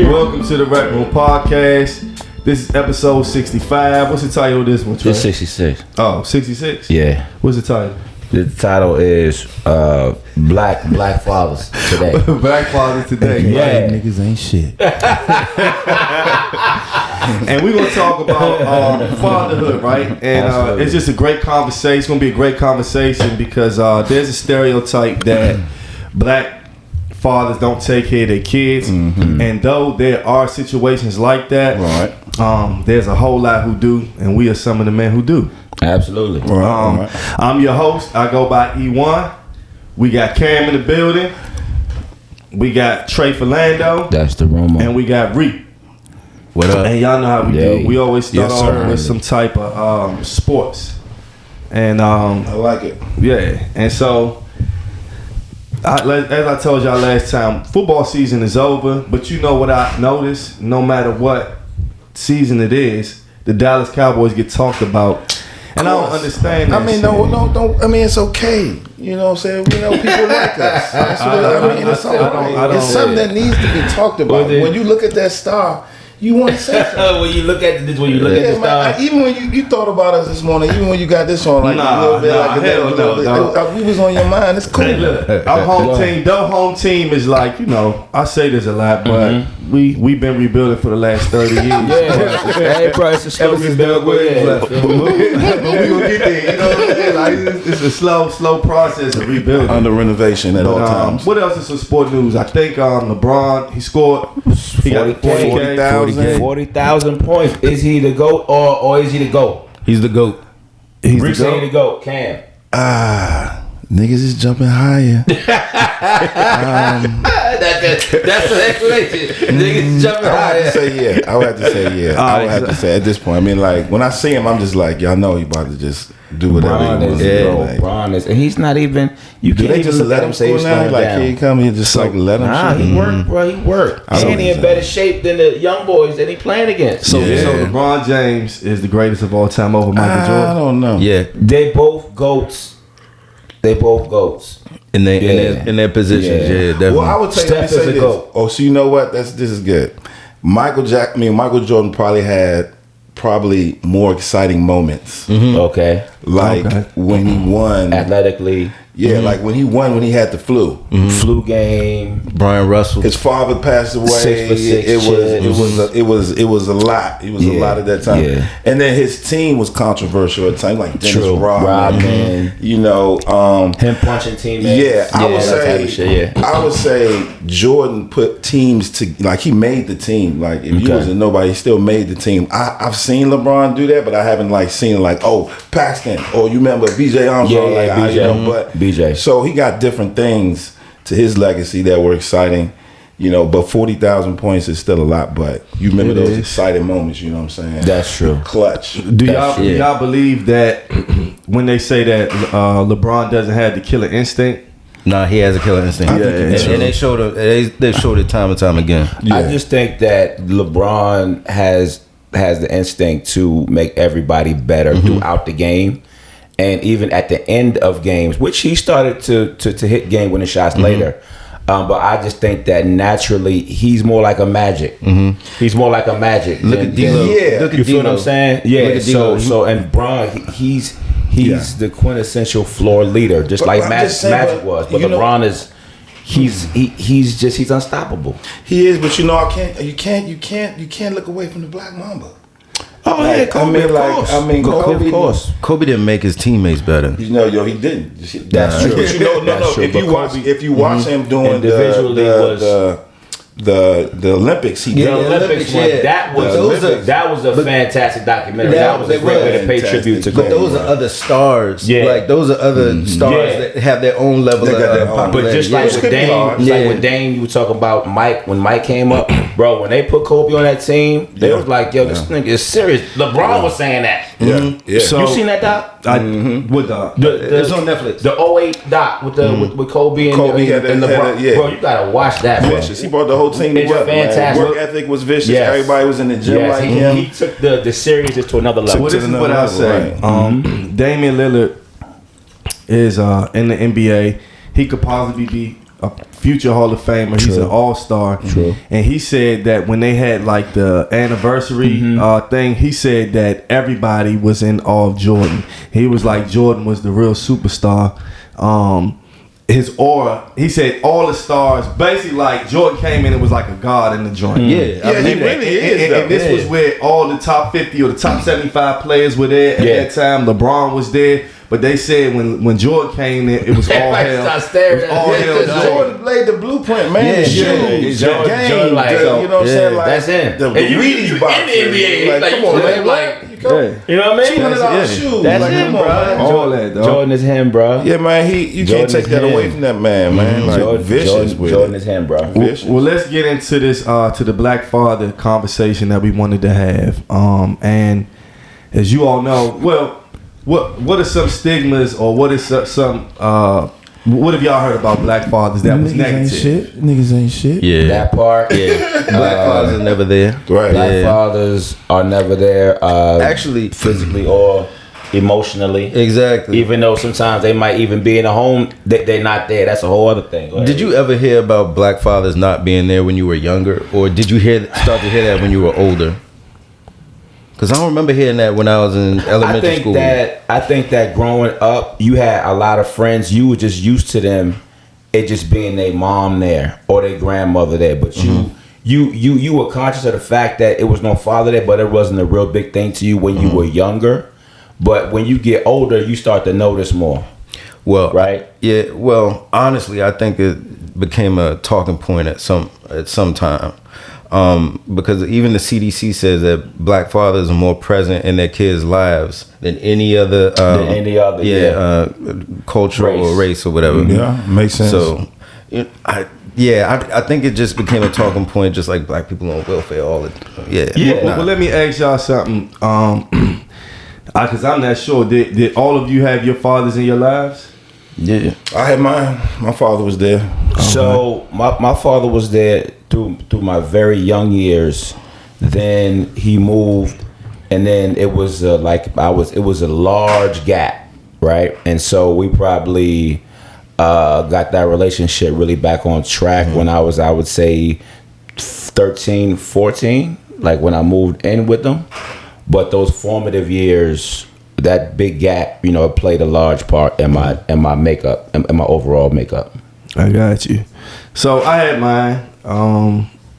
Welcome to the Rec Room Podcast. This is episode 65. What's the title of this one, Trey? It's 66. Oh, 66? Yeah. What's the title? The title is Black Fathers Today. Black Fathers Today. Yeah. Niggas ain't shit. And we're going to talk about fatherhood, right? And it's just a great conversation. It's going to be a great conversation because there's a stereotype that black fathers don't take care of their kids. Mm-hmm. And though there are situations like that, right, there's a whole lot who do, and we are some of the men who do. Absolutely. Right. I'm your host. I go by E1. We got Cam in the building. We got Trey Philando. That's the rumor. And we got Reap. What up? And y'all know how we do. We always start off with some type of sports. And I like it. Yeah. And so, as I told y'all last time, football season is over. But you know what I noticed? No matter what season it is, the Dallas Cowboys get talked about. And I don't understand that. I mean, don't. I mean, it's okay. You know what I'm saying? We know people like us. That's what I mean, it's all right. It's something that needs to be talked about. When you look at that star, you want to say something. When you look at this, the star. Even when you thought about us this morning, even when you got this on, like a little bit, we was on your mind. It's cool. Hey, look, our home team, though home team is like, you know, I say this a lot, but we've been rebuilding for the last 30 years. Yeah. Hey, bro, it's a slow rebuild. But we gonna get there. You know what I'm saying? Like, it's a slow process of rebuilding. Under renovation at all times. What else is some sport news? I think LeBron, he scored 40,000 points. Is he the GOAT or is he the GOAT? He's the GOAT. He's the GOAT. Cam. Niggas is jumping higher. That's the explanation. Niggas jumping higher. I would have to say yeah. I would have to say at this point. I mean, like, when I see him, I'm just like, y'all know he about to just do whatever he wants to do. LeBron is, and he's not even. You can't even just let him say he's now. Like, here he come, he just like let him. Nah, he worked, bro. He worked. And he in better shape than the young boys that he playing against. So LeBron James is the greatest of all time over Michael Jordan. I don't know. Yeah, they both GOATs. In their positions, yeah, definitely. Well, I would tell you, let me say this. Oh, so you know what? This is good. Michael Jordan probably had more exciting moments. Mm-hmm. Okay. When he won athletically. Yeah, like when he won when he had the flu. Mm-hmm. Flu game. Brian Russell. His father passed away. 6 for 6 it was a lot. It was a lot at that time. Yeah. And then his team was controversial at the time, like Dennis Rodman. You know, him punching teammates. Yeah, I would say Jordan put teams to, like, he made the team. Like, if you wasn't nobody, he still made the team. I've seen LeBron do that, but I haven't like seen like, oh, Paxton, or you remember BJ Armstrong, BJ. So he got different things to his legacy that were exciting, you know, but 40,000 points is still a lot, but you remember those exciting moments, you know what I'm saying? That's true. Clutch. Do y'all believe that when they say that LeBron doesn't have the killer instinct? Nah, he has a killer instinct. And they showed it time and time again. Yeah. I just think that LeBron has the instinct to make everybody better throughout the game. And even at the end of games, which he started to hit game-winning shots later. But I just think that naturally he's more like a Magic. Mm-hmm. He's more like a Magic. Look at D'Lo. You feel what I'm saying? Yeah. So and Bron, he's the quintessential floor leader, just like Magic was. But LeBron is he's unstoppable. He is, but you know, you can't look away from the Black Mamba. Oh, like, yeah, Kobe, of course. Kobe didn't make his teammates better. You know, he didn't. That's true. But you know, if you watch him doing the Olympics, he did. The Olympics one. That was a fantastic documentary. That was a great way to pay tribute to Kobe. But those are other stars. Yeah. Like, those are other stars that have their own level of popularity. But just like with Dame, you were talking about Mike, when Mike came up, bro, when they put Kobe on that team, they was like, yo, this nigga is serious. LeBron was saying that. Yeah. So, you seen that doc? What doc? It's on Netflix. The 08 doc with Kobe and LeBron. Bro, you gotta watch that, bro. He brought the whole team together. Fantastic. Work ethic was vicious. Yes. Everybody was in the gym like him. He took the series to another level. So this is what I say. Damian Lillard is in the NBA. He could possibly be a future Hall of Famer. He's an all-star. True. And he said that when they had like the anniversary thing, he said that everybody was in awe of Jordan. He was like, Jordan was the real superstar. His aura, he said all the stars, basically like Jordan came in and was like a god in the joint. Yeah, I believe he really is. And this was where all the top 50 or the top 75 players were there at that time. LeBron was there. But they said when Jordan came in, it was all hell. It was all hell. Jordan laid the blueprint, man. Yeah, the shoes, the Jordan, game, like, you know what I'm saying? Like, that's him. The Wheaties box. in the NBA, like, come on, man. like, You know what I mean? $200 shoes. That's like, him, come on, bro. man. All that, dog. Jordan is him, bro. Yeah, man. You can't take that away from that man, man. Like, vicious with Jordan it. is him, bro. Well, let's get into this to the Black Father conversation that we wanted to have. And as you all know, well, what are some stigmas or what is some what have y'all heard about Black fathers that was negative? Niggas ain't shit. Yeah. That part. Yeah. Black fathers are never there. Right. Black fathers are never there. Actually, physically or emotionally. exactly. Even though sometimes they might even be in a home, they're not there. That's a whole other thing. Go ahead. Did you ever hear about black fathers not being there when you were younger, or did you start to hear that when you were older? Because I don't remember hearing that when I was in elementary school. I think that growing up, you had a lot of friends. You were just used to them, it just being their mom there or their grandmother there. But you were conscious of the fact that it was no father there, but it wasn't a real big thing to you when you were younger. But when you get older, you start to notice more. Well, right? Yeah. Well, honestly, I think it became a talking point at some time. Because even the CDC says that black fathers are more present in their kids' lives than any other culture or race or whatever. Yeah, makes sense. So, I think it just became a talking point, just like black people on welfare. All the Well, let me ask y'all something. Because I'm not sure. Did all of you have your fathers in your lives? Yeah, I had mine. My father was there. So my father was there through my very young years. Then he moved, and then it was it was a large gap, right? And so we probably got that relationship really back on track when I would say 13, 14, like when I moved in with them. But those formative years, that big gap, it played a large part in my makeup, in my overall makeup. I got you. So I had mine.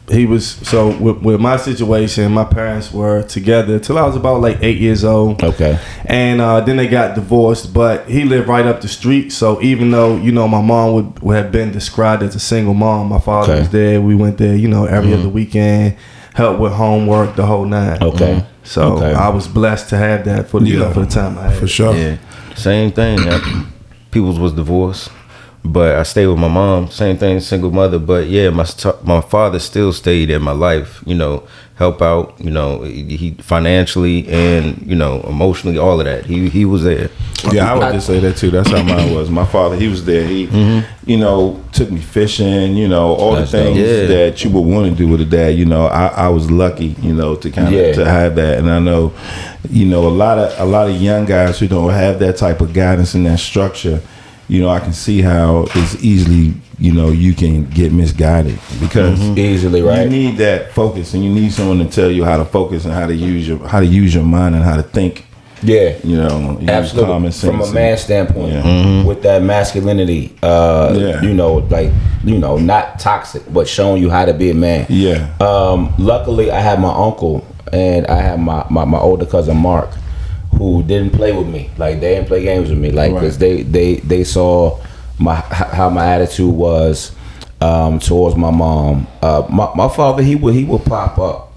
With my situation, my parents were together till I was about like 8 years old. Okay. And then they got divorced, but he lived right up the street. So even though, my mom would have been described as a single mom, my father was there. We went there, every other weekend, helped with homework, the whole nine. Okay. So I was blessed to have that for the time I had. For sure. Yeah, same thing. People's was divorced, but I stayed with my mom. Same thing, single mother. But yeah, my father still stayed in my life. Help out. He financially and emotionally, all of that. He was there. Yeah, I would just say that too. That's how mine was. My father, he was there. He, took me fishing. All the things that you would want to do with a dad. I was lucky. To kind of to have that, and I know, a lot of young guys who don't have that type of guidance and that structure. I can see how it's easily, you can get misguided because easily, right? You need that focus, and you need someone to tell you how to focus and how to use your mind and how to think. Yeah, absolutely. Common sense from a man's standpoint, with that masculinity, not toxic, but showing you how to be a man. Yeah. Luckily, I have my uncle and I have my older cousin Mark, who didn't play with me. Like, they didn't play games with me. Like, because they saw how my attitude was towards my mom. My father, he would pop up.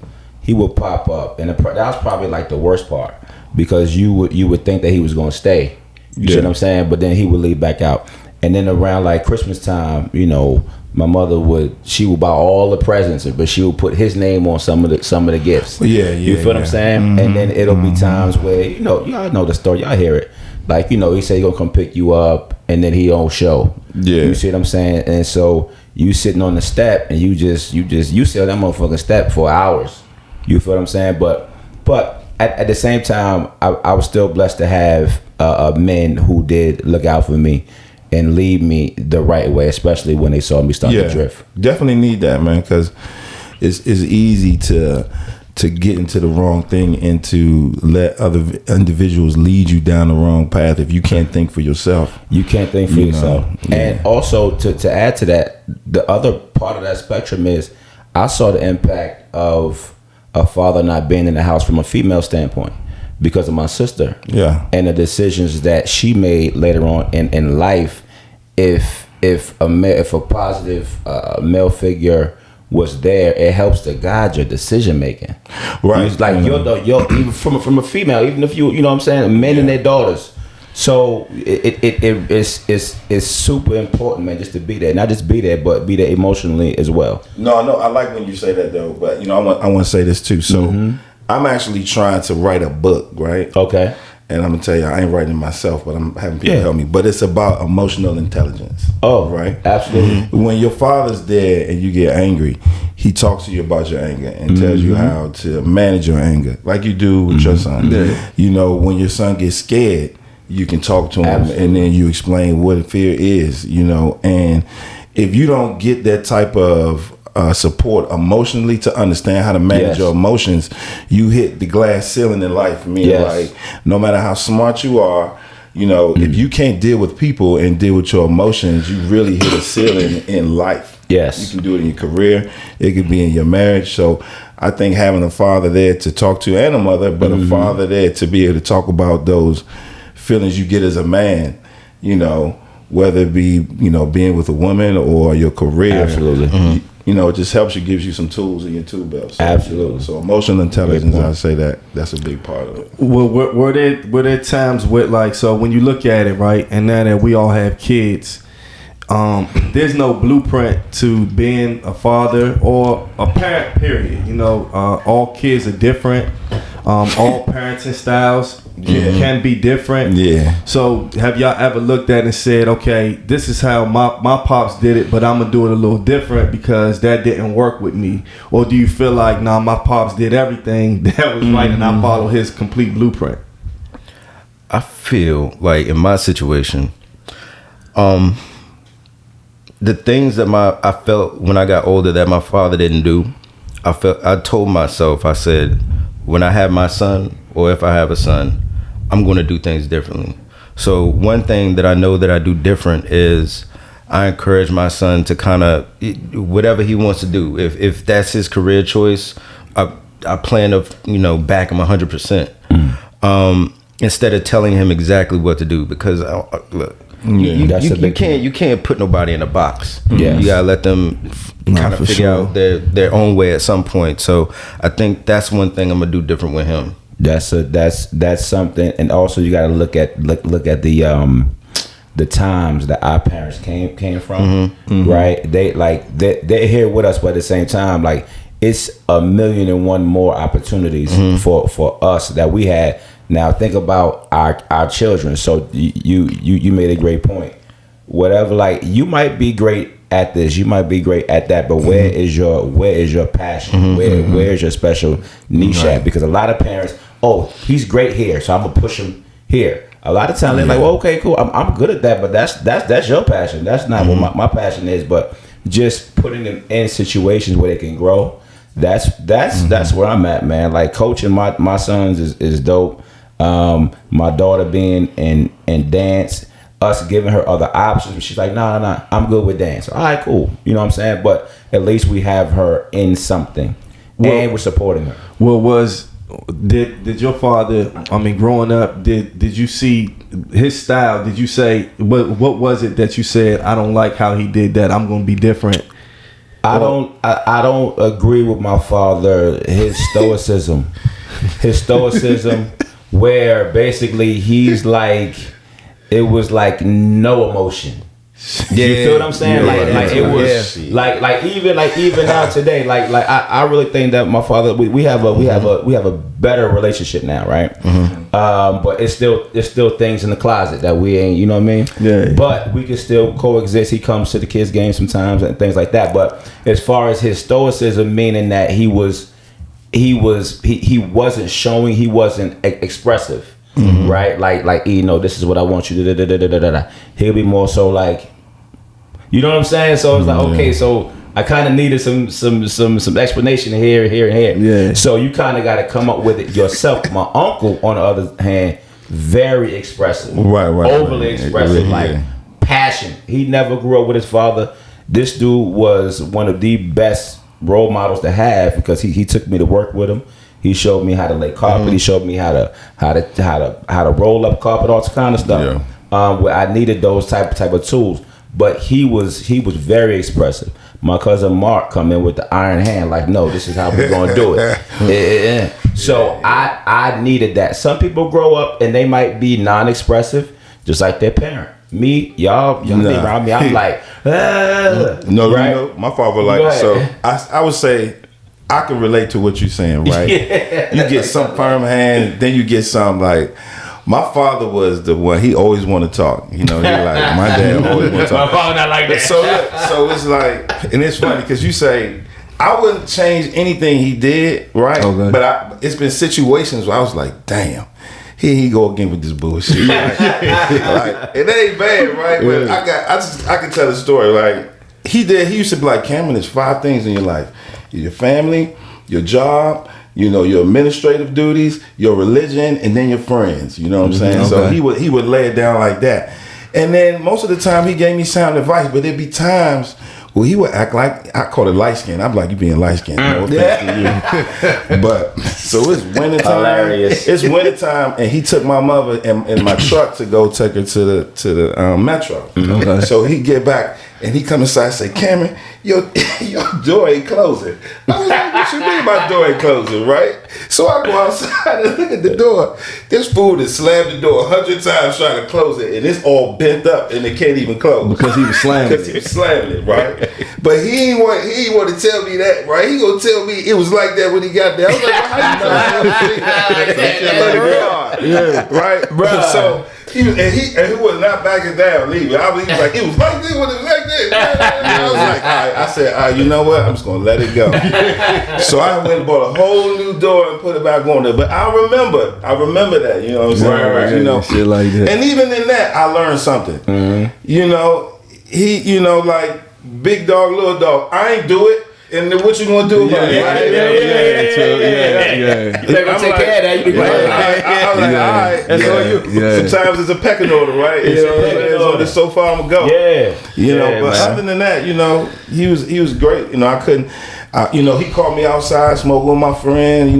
And that was probably like the worst part, because you would think that he was going to stay. You see what I'm saying? But then he would leave back out. And then around like Christmas time, my mother would buy all the presents, but she would put his name on some of the gifts. You feel what I'm saying? And then it'll be times where y'all know the story, y'all hear it. Like, he said he gonna come pick you up, and then he don't show. Yeah, you see what I'm saying? And so you sitting on the step, and you sit on that motherfucking step for hours. You feel what I'm saying? But at the same time, I was still blessed to have men who did look out for me. and lead me the right way, especially when they saw me start to drift. Definitely need that, man, because it's easy to get into the wrong thing and to let other individuals lead you down the wrong path if you can't think for yourself. You can't think for yourself. And also to add to that, the other part of that spectrum is I saw the impact of a father not being in the house from a female standpoint because of my sister. Yeah. And the decisions that she made later on in life. If a positive male figure was there, it helps to guide your decision making. Right. It's like you're even from a female, even if you know what I'm saying, men and their daughters. So it's super important, man, just to be there. Not just be there, but be there emotionally as well. No, I like when you say that though, but I want to say this too. So I'm actually trying to write a book, right? Okay. And I'm gonna tell you, I ain't writing it myself, but I'm having people help me. But it's about emotional intelligence. Oh, right, absolutely. When your father's there and you get angry, he talks to you about your anger and tells you how to manage your anger, like you do with your son. Yeah. When your son gets scared, you can talk to him and then you explain what fear is. And if you don't get that type of support emotionally to understand how to manage your emotions, you hit the glass ceiling in life. Like no matter how smart you are, if you can't deal with people and deal with your emotions, you really hit a ceiling in life. Yes. You can do it in your career, it could be in your marriage. So I think having a father there to talk to and a mother, but a father there to be able to talk about those feelings you get as a man, whether it be being with a woman or your career. Absolutely. It just helps you, gives you some tools in your tool belt. So, Absolutely. So emotional intelligence, I say that's a big part of it. Well, were there times with so when you look at it, right, and now that we all have kids, there's no blueprint to being a father or a parent, period. All kids are different. All parenting styles can be different. Yeah. So have y'all ever looked at it and said, okay, this is how my pops did it, but I'm gonna do it a little different because that didn't work with me? Or do you feel like, nah, my pops did everything that was right and I follow his complete blueprint? I feel like in my situation, the things that I felt when I got older that my father didn't do, I told myself, I said, when I have my son, or if I have a son, I'm going to do things differently. So one thing that I know that I do different is I encourage my son to kind of whatever he wants to do. If that's his career choice, I plan to back him 100%. Instead of telling him exactly what to do, because look. You can't put nobody in a box. You gotta let them kind of figure out their own way at some point. So I think that's one thing I'm gonna do different with him. That's something, and also you gotta look at the times that our parents came from, right? They're here with us, but at the same time, like it's 1,000,001 more opportunities for us that we had. Now think about our children. So you made a great point. Whatever, like you might be great at this, you might be great at that, but where is your passion? Where is your special niche at? Because a lot of parents, he's great here, so I'm gonna push him here. A lot of times they're like, well, okay, cool, I'm good at that, but that's your passion. That's not what my passion is. But just putting them in situations where they can grow. That's where I'm at, man. Like coaching my sons is dope. My daughter being in dance, us giving her other options. She's like, nah, I'm good with dance. All right, cool. You know what I'm saying? But at least we have her in something, and we're supporting her. Well, did your father? I mean, growing up, did you see his style? Did you say what was it that you said? I don't like how he did that. I'm gonna be different. I don't agree with my father. His stoicism. Where basically he's like, it was like no emotion. You feel what I'm saying? Like it was like even now today, like I really think that my father, we have a better relationship now, right? But it's still things in the closet that we ain't, you know what I mean? Yeah. But we can still coexist. He comes to the kids' games sometimes and things like that. But as far as his stoicism, meaning that he wasn't showing, he wasn't expressive. right? Like this is what I want you to. He'll be more so like, you know what I'm saying? So it's like, okay, so I kind of needed some explanation here, and here. Yeah. So you kind of got to come up with it yourself. My uncle, on the other hand, very expressive, overly expressive, like passion. He never grew up with his father. This dude was one of the best role models to have because he took me to work with him. He showed me how to lay carpet. He showed me how to roll up carpet, all kind of stuff. Where I needed those type of tools. But he was very expressive. My cousin Mark come in with the iron hand, like, no, this is how we're gonna do it. So I needed that. Some people grow up and they might be non-expressive, just like their parent. Me, y'all be around me. I'm like, no, right? My father like, so I would say I can relate to what you're saying, right? You get some firm hand, then you get some like. My father was the one. He always want to talk. He like my dad always want to talk. My father not like that. So it's like, and it's funny because you say I wouldn't change anything he did, right? Okay. But it's been situations where I was like, damn, here he go again with this bullshit. Like, it ain't bad, right? But I can tell the story. Like he used to be like, Cameron, there's 5 things in your life: your family, your job, your administrative duties, your religion, and then your friends. You know what I'm saying? Okay. So he would lay it down like that. And then most of the time he gave me sound advice, but there'd be times where he would act like, I call it light skin. I'm like, you being light skinned. No offense to you. But so it's wintertime. Hilarious. It's wintertime, and he took my mother in my truck to go take her to the metro. Okay. So he get back and he come inside and say, Cameron, your door ain't closing. I was like, what you mean my door ain't closing, right? So I go outside and look at the door. This fool has slammed the door 100 times trying to close it, and it's all bent up and it can't even close. Because he was slamming Because he was slamming it, right? But he ain't want to tell me that, right? He gonna tell me it was like that when he got there. I was like, well, how you know? Right? Bro. So he was not backing down either. He was like, it was like this when it was like this. I was like, all right. I said, you know what? I'm just gonna let it go. So I went and bought a whole new door and put it back on there. But I remember that. You know what I'm saying? Right. Shit like that. And even in that, I learned something. Mm-hmm. He, like big dog, little dog. I ain't do it. And then what you gonna do about it? Yeah. You better take care of that. You be like, I'm like, all right. That's on you. Sometimes it's a pecking order, right? It's so far I'm gonna go. Yeah. But other than that, he was great. I couldn't. He called me outside smoking with my friend. He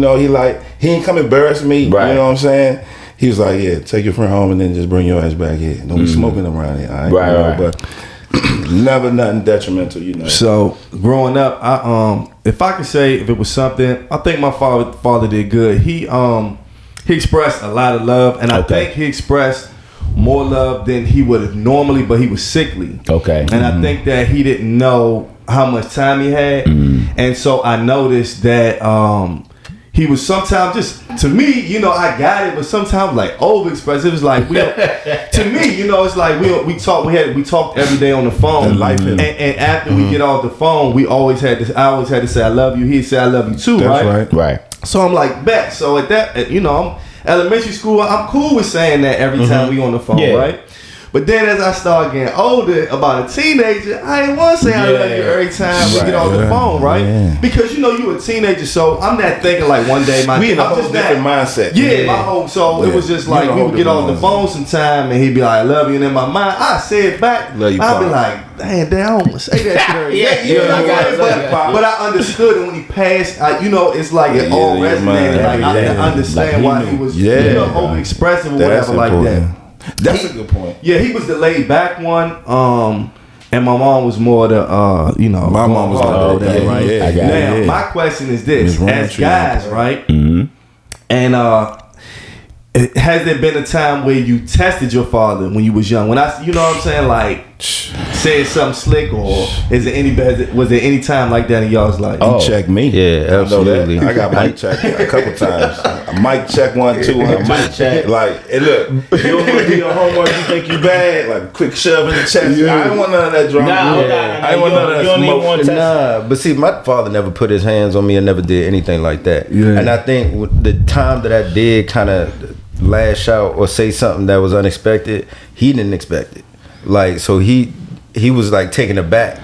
ain't come embarrass me. Right. You know what I'm saying? He was like, yeah, take your friend home and then just bring your ass back here. Don't be smoking around here. All right. But never nothing detrimental, So growing up, if I could say if it was something, I think my father did good. He expressed a lot of love, and I think he expressed more love than he would have normally, but he was sickly. Okay. And I think that he didn't know how much time he had. And so I noticed that he was sometimes just, to me, I got it, but sometimes like overexpressive. It was like, to me, it's like we talked every day on the phone. And after we get off the phone, I always had to say I love you. He'd say I love you too. That's right. So I'm like, bet. So at that, I'm elementary school, I'm cool with saying that every time we on the phone, right? But then as I start getting older, about a teenager, I ain't want to say I love you every time we get on the phone, right? Yeah. Because you a teenager, so I'm not thinking like one day we in a whole different mindset. It was just like we would get on the phone sometime and he'd be like, I love you, and in my mind, I say it back. I'd be like, damn, I don't want to say that shit. But I understood it when he passed. It's like it all resonated. Like I understand why he was overexpressive or whatever like that. That's a good point. Yeah, he was the laid back one. And my mom was more the my mom was that, right? Now my question is this: as guys, right? Mm-hmm. And has there been a time where you tested your father when you was young? When you know what I'm saying, like saying something slick, or was there any time like that in y'all's life? He checked me. Yeah, absolutely. I got Mike checked a couple times. Mike check 1, 2, Mike check. Like, hey, look, you don't want to do your homework, you think you bad, like quick shove in the chest. Yeah. I didn't want none of that drama. I didn't want none of that smoke. But see, my father never put his hands on me and never did anything like that. Yeah. And I think the time that I did kind of lash out or say something that was unexpected, he didn't expect it. Like, so he was like taken aback.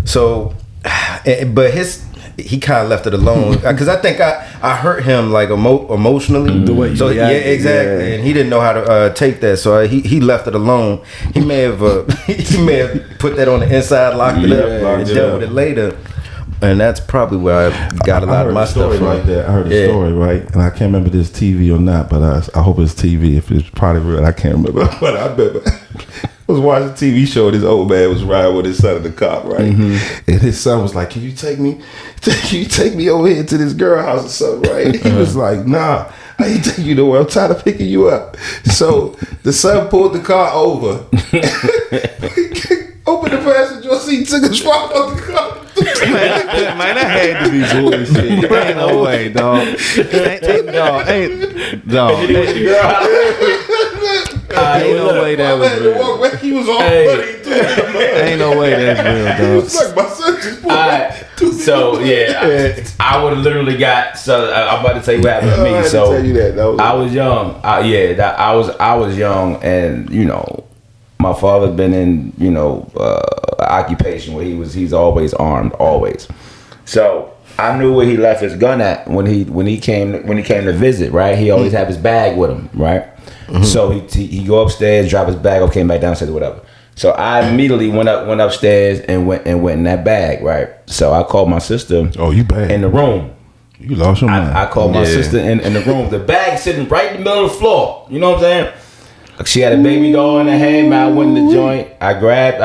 So, but he kind of left it alone because I think I hurt him like emotionally. The way so yeah, exactly, and he didn't know how to take that. So he left it alone. He may have put that on the inside, locked it up, and dealt with it later. And that's probably where I got a lot of my stuff from. Like that. I heard a story, right? And I can't remember this TV or not, but I hope it's TV. If it's probably real, I can't remember. But I remember I was watching a TV show. This old man was riding with his son in the car, right? Mm-hmm. And his son was like, "Can you take me over here to this girl house or something?" Right? He was like, "Nah, I ain't taking you nowhere. I'm tired of picking you up." So the son pulled the car over, opened the passenger seat, took a spot on the car. Man, that had to be bullshit. Ain't no way, dog. Ain't no way that was real. He was all funny too. Ain't no way that's real, dog. It's like my son just pulled So yeah, I would have literally got. So I'm about to tell you what happened to me. So tell you that. I was young. I was young, and you know, my father been in occupation where he's always armed, always. So I knew where he left his gun at when he came to visit. Right, he always have his bag with him. Right, so he go upstairs, drop his bag off, came back downstairs, whatever. So I immediately went upstairs and went in that bag. Right, so I called my sister. Oh, you bad in the room. You lost your mind. I called my sister in the room. The bag sitting right in the middle of the floor. You know what I'm saying? She had a baby doll in her hand. Man, I went in the joint. I grabbed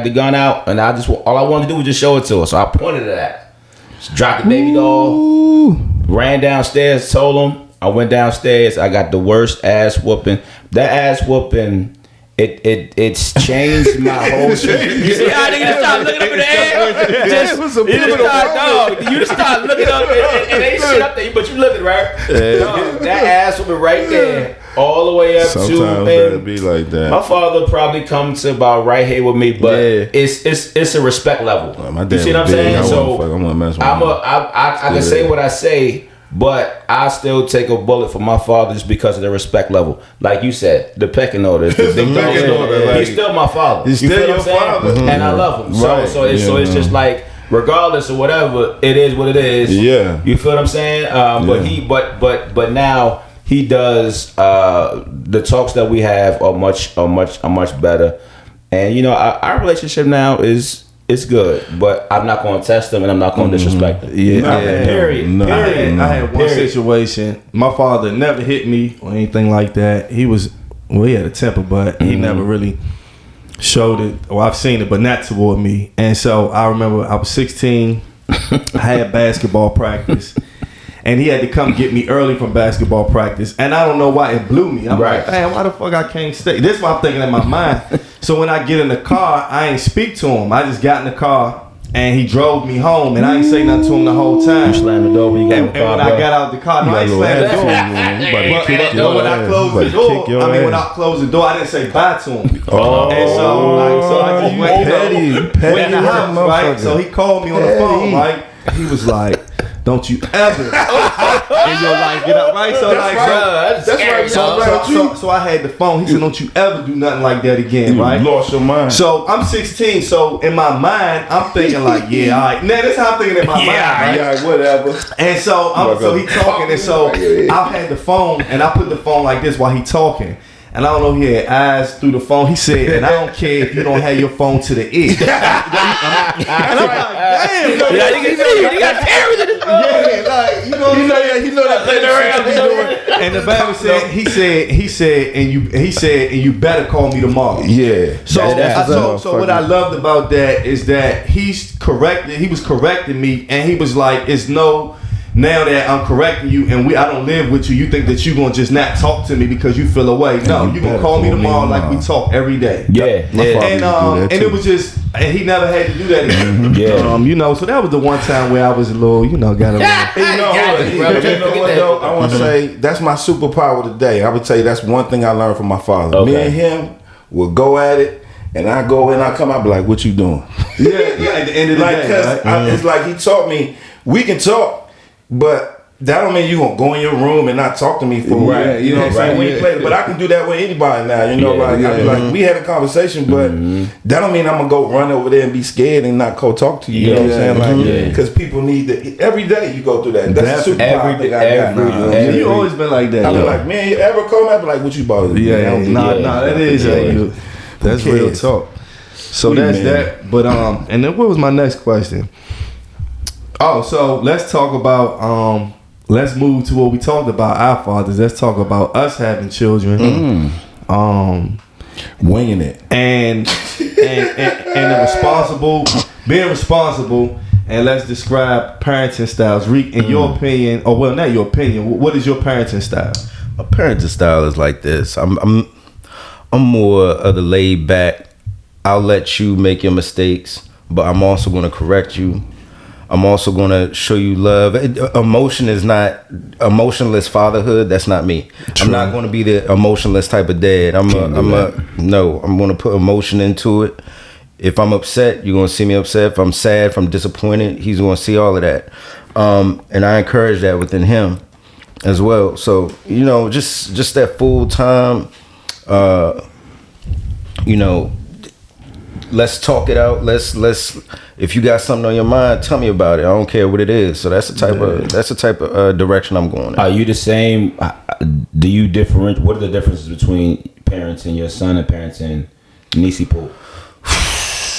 the gun out, and all I wanted to do was just show it to her. So I pointed it at her. She dropped the baby doll. Ran downstairs. Told him. I went downstairs. I got the worst ass whooping. That ass whooping. It's changed my whole shit. You see how nigga just start looking up in the air? You just start looking up and ain't shit up there, but you looking right. Dog, that ass will be right there, all the way up sometimes to. Sometimes that'll be like that. My father probably come to about right here with me, but it's a respect level. My dad, you see what I'm saying? So I can say what I say. But I still take a bullet for my father just because of the respect level. Like you said, the pecking order. He's still my father. He's still your father. And I love him. Right. So it's just like, regardless of whatever, it is what it is. Yeah. You feel what I'm saying? But now he does the talks that we have are much better. And you know, our relationship now is good, but I'm not going to test him and I'm not going to disrespect him. Period. I had one situation. My father never hit me or anything like that. He had a temper, but he never really showed it. Or I've seen it, but not toward me. And so I remember I was 16. I had basketball practice. And he had to come get me early from basketball practice. And I don't know why it blew me. I'm like, man, why the fuck I can't stay? This is what I'm thinking in my mind. So when I get in the car, I ain't speak to him. I just got in the car and he drove me home. And I ain't say nothing to him the whole time. You slammed the door when you got in the car. And when I got out the car, I ain't slammed the door. When I closed the door, when I closed the door, I didn't say bye to him. And so I just went in the house, right? So he called me on the phone, right? He was like, don't you ever in your life get up, right? So so I had the phone. He said, don't you ever do nothing like that again, right? You lost your mind. So I'm 16. So in my mind, I'm thinking like, yeah, all right. Now this is how I'm thinking in my mind, right? Yeah, whatever. And so he talking, and so I had the phone, and I put the phone like this while he talking. And I don't know if he had eyes through the phone. He said, and I don't care if you don't have your phone to the ear. And I'm like, damn. You got cameras in this phone. Yeah, like, you know what I'm saying? He know that playing around. And the Bible said, he said, and you better call me tomorrow. Yeah. So what I loved about that is that he was correcting me, and he was like, it's no... Now that I'm correcting you and I don't live with you, you think that you're going to just not talk to me because you feel away. No, you're going to call me tomorrow like we talk every day. Yeah. And it was just, and he never had to do that again. You know, so that was the one time where I was a little, got a little. I want to say, that's my superpower today. I would tell you that's one thing I learned from my father. Okay. Me and him will go at it. And I go in, I come out, be like, what you doing? Yeah, at the end of the day. It's like he taught me, we can talk, but that don't mean you gonna go in your room and not talk to me for Right, you know what I'm saying? We ain't played, but I can do that with anybody now. You know, I be like, we had a conversation, but that don't mean I'm gonna go run over there and be scared and not go talk to you. You know what I'm saying? Like, because people need to. Every day you go through that. That's a superpower I think I got. You always been like that. I be like, man, you ever call me? I be like, what you bothering? Nah, that is that's real talk. So that's that. But and then what was my next question? Oh, so let's talk about let's move to what we talked about our fathers. Let's talk about us having children. Winging it. And being responsible, and let's describe parenting styles. Reek, in your opinion, or well, not your opinion, what is your parenting style? My parenting style is like this. I'm more of the laid back. I'll let you make your mistakes, but I'm also going to correct you. I'm also going to show you love. Emotion is not emotionless fatherhood. That's not me. True. I'm not going to be the emotionless type of dad. I'm going to put emotion into it. If I'm upset, you're going to see me upset. If I'm sad, if I'm disappointed, he's going to see all of that. And I encourage that within him as well. So, you know, just that full time, you know, let's talk it out. Let's if you got something on your mind, tell me about it. I don't care what it is. So that's the type of direction I'm going in. Are you the same? Do you different? What are the differences between parenting your son and parenting Nisi Pool?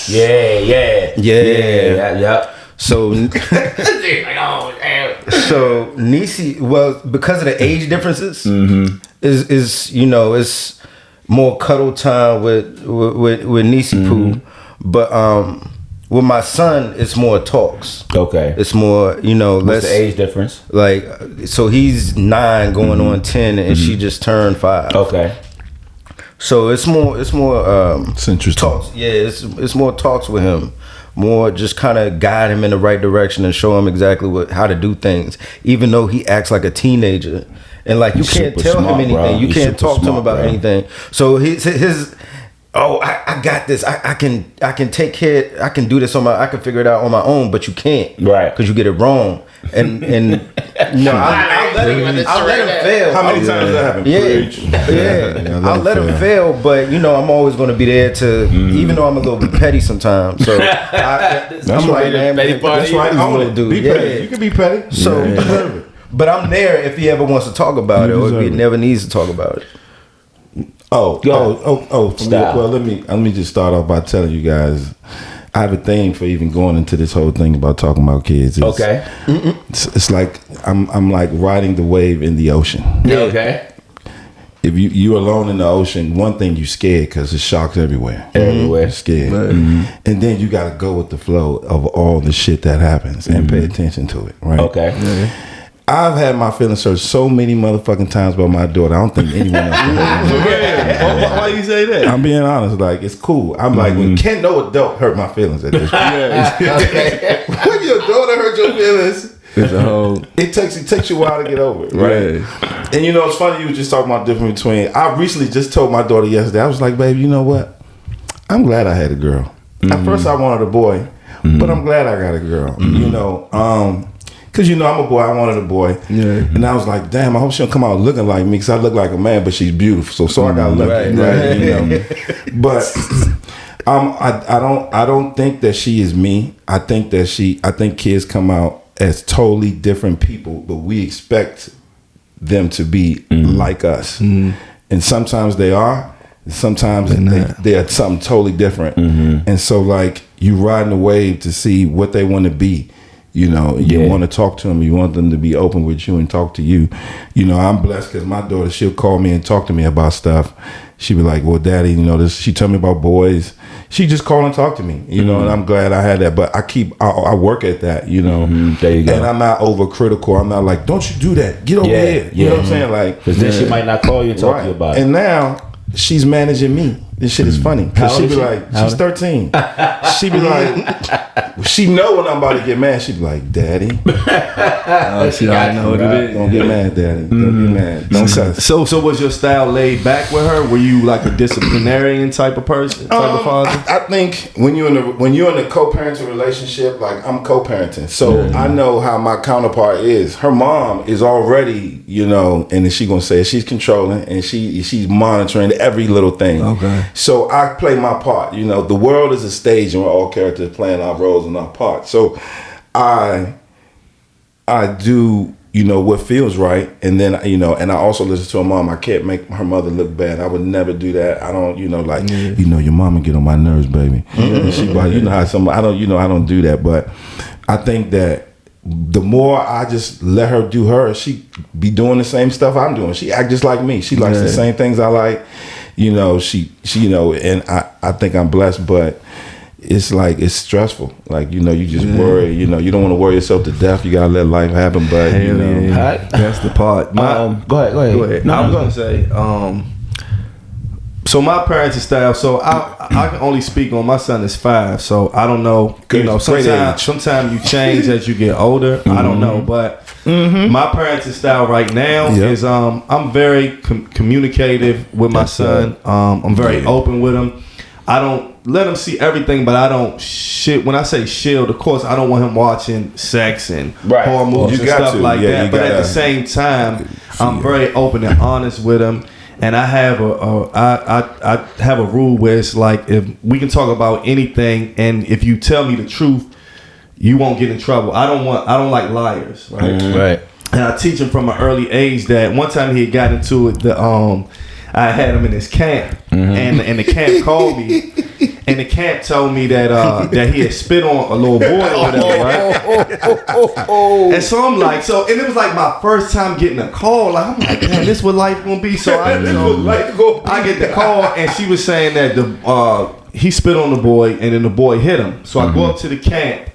Yeah. So so Nisi, well, because of the age differences, is you know, it's more cuddle time with Nisi Poo, but with my son, it's more talks. Okay, it's more, you know. What's the age difference? Like, so he's 9 going on 10, and she just turned 5. Okay, so it's more. It's interesting. Talks. Yeah, it's more talks with him. More just kind of guide him in the right direction and show him exactly how to do things, even though he acts like a teenager. And like, you can't tell him anything. Bro. You can't talk to him about anything. So his I got this. I can take care. I can do this I can figure it out on my own. But you can't, right? Because you get it wrong. And no, I'll let him fail. How many times that happened? Yeah. I'll let him fail. But you know, I'm always going to be there to, even though I'm a little bit petty sometimes. So that's right. That's right. I want to do. Be petty. You can be petty. So. But I'm there if he ever wants to talk about it, or if he never needs to talk about it. Well, let me just start off by telling you guys, I have a thing for even going into this whole thing about talking about kids. It's like I'm like riding the wave in the ocean. Okay. If you're alone in the ocean, one thing you scared because there's sharks everywhere. Everywhere, scared. And then you got to go with the flow of all the shit that happens and pay attention to it. Right. Okay. I've had my feelings hurt so many motherfucking times by my daughter. I don't think anyone else can. Why you say that? I'm being honest. Like, it's cool. I'm like, can no adult hurt my feelings at this point? When your daughter hurt your feelings, it takes you a while to get over it, right? Yeah. And you know, it's funny, you were just talking about the difference between. I recently just told my daughter yesterday. I was like, baby, you know what? I'm glad I had a girl. At first, I wanted a boy, but I'm glad I got a girl. You know, because, you know, I'm a boy. I wanted a boy. Yeah. And I was like, damn, I hope she don't come out looking like me, because I look like a man, but she's beautiful. So I got lucky, right? You know? But I don't think that she is me. I think kids come out as totally different people, but we expect them to be like us. And sometimes they are. Sometimes they are something totally different. And so, like, you riding the wave to see what they want to be. You know, you want to talk to them. You want them to be open with you and talk to you. You know, I'm blessed because my daughter, she'll call me and talk to me about stuff. She'll be like, well, Daddy, you know, this. She tell me about boys. She just call and talk to me, you know, and I'm glad I had that. But I work at that, you know. There you go. And I'm not overcritical. I'm not like, don't you do that. Get over here. You know what I'm saying? Like, because then she might not call you and talk to you about it. And now she's managing me. This shit is funny. Cause she be like, she's 13. She be like, she know when I'm about to get mad. She be like, Daddy. She already know what it is. Don't get mad, Daddy. Don't get mad. Don't cuss. So was your style laid back with her? Were you like a disciplinarian type of person, type of father? I think when you're in a co-parenting relationship, like I'm co-parenting, so I know how my counterpart is. Her mom is already, and then she gonna say she's controlling and she's monitoring every little thing. Okay. So I play my part. The world is a stage and we're all characters playing our roles and our parts. So I do, what feels right. And then, and I also listen to her mom. I can't make her mother look bad. I would never do that. I don't, your mama get on my nerves, baby. And she like, I don't do that. But I think that the more I just let her do her, she be doing the same stuff I'm doing. She act just like me. She likes the same things I like. She and I think I'm blessed, but it's like, it's stressful. Like, you just worry, you don't want to worry yourself to death. You got to let life happen, but that's the part. Go ahead. No, I was going to say, so my parenting style, so I can only speak on my son is 5, so I don't know, sometimes you change as you get older. I don't know, but my parenting style right now is I'm very communicative with my son. I'm very open with him. I don't let him see everything, but I don't when I say shield, of course I don't want him watching sex and horror movies and stuff like that, but at the same time I'm very open and honest with him. And I have I have a rule where it's like, if we can talk about anything, and if you tell me the truth, you won't get in trouble. I don't like liars, right? Right. And I teach him from an early age that one time he had got into it. I had him in his camp, and the camp called me, and the camp told me that he had spit on a little boy or whatever, right? And so I'm like, and it was like my first time getting a call. Like, I'm like, damn, this what life gonna be. So I get the call, and she was saying that he spit on the boy, and then the boy hit him. So I go up to the camp.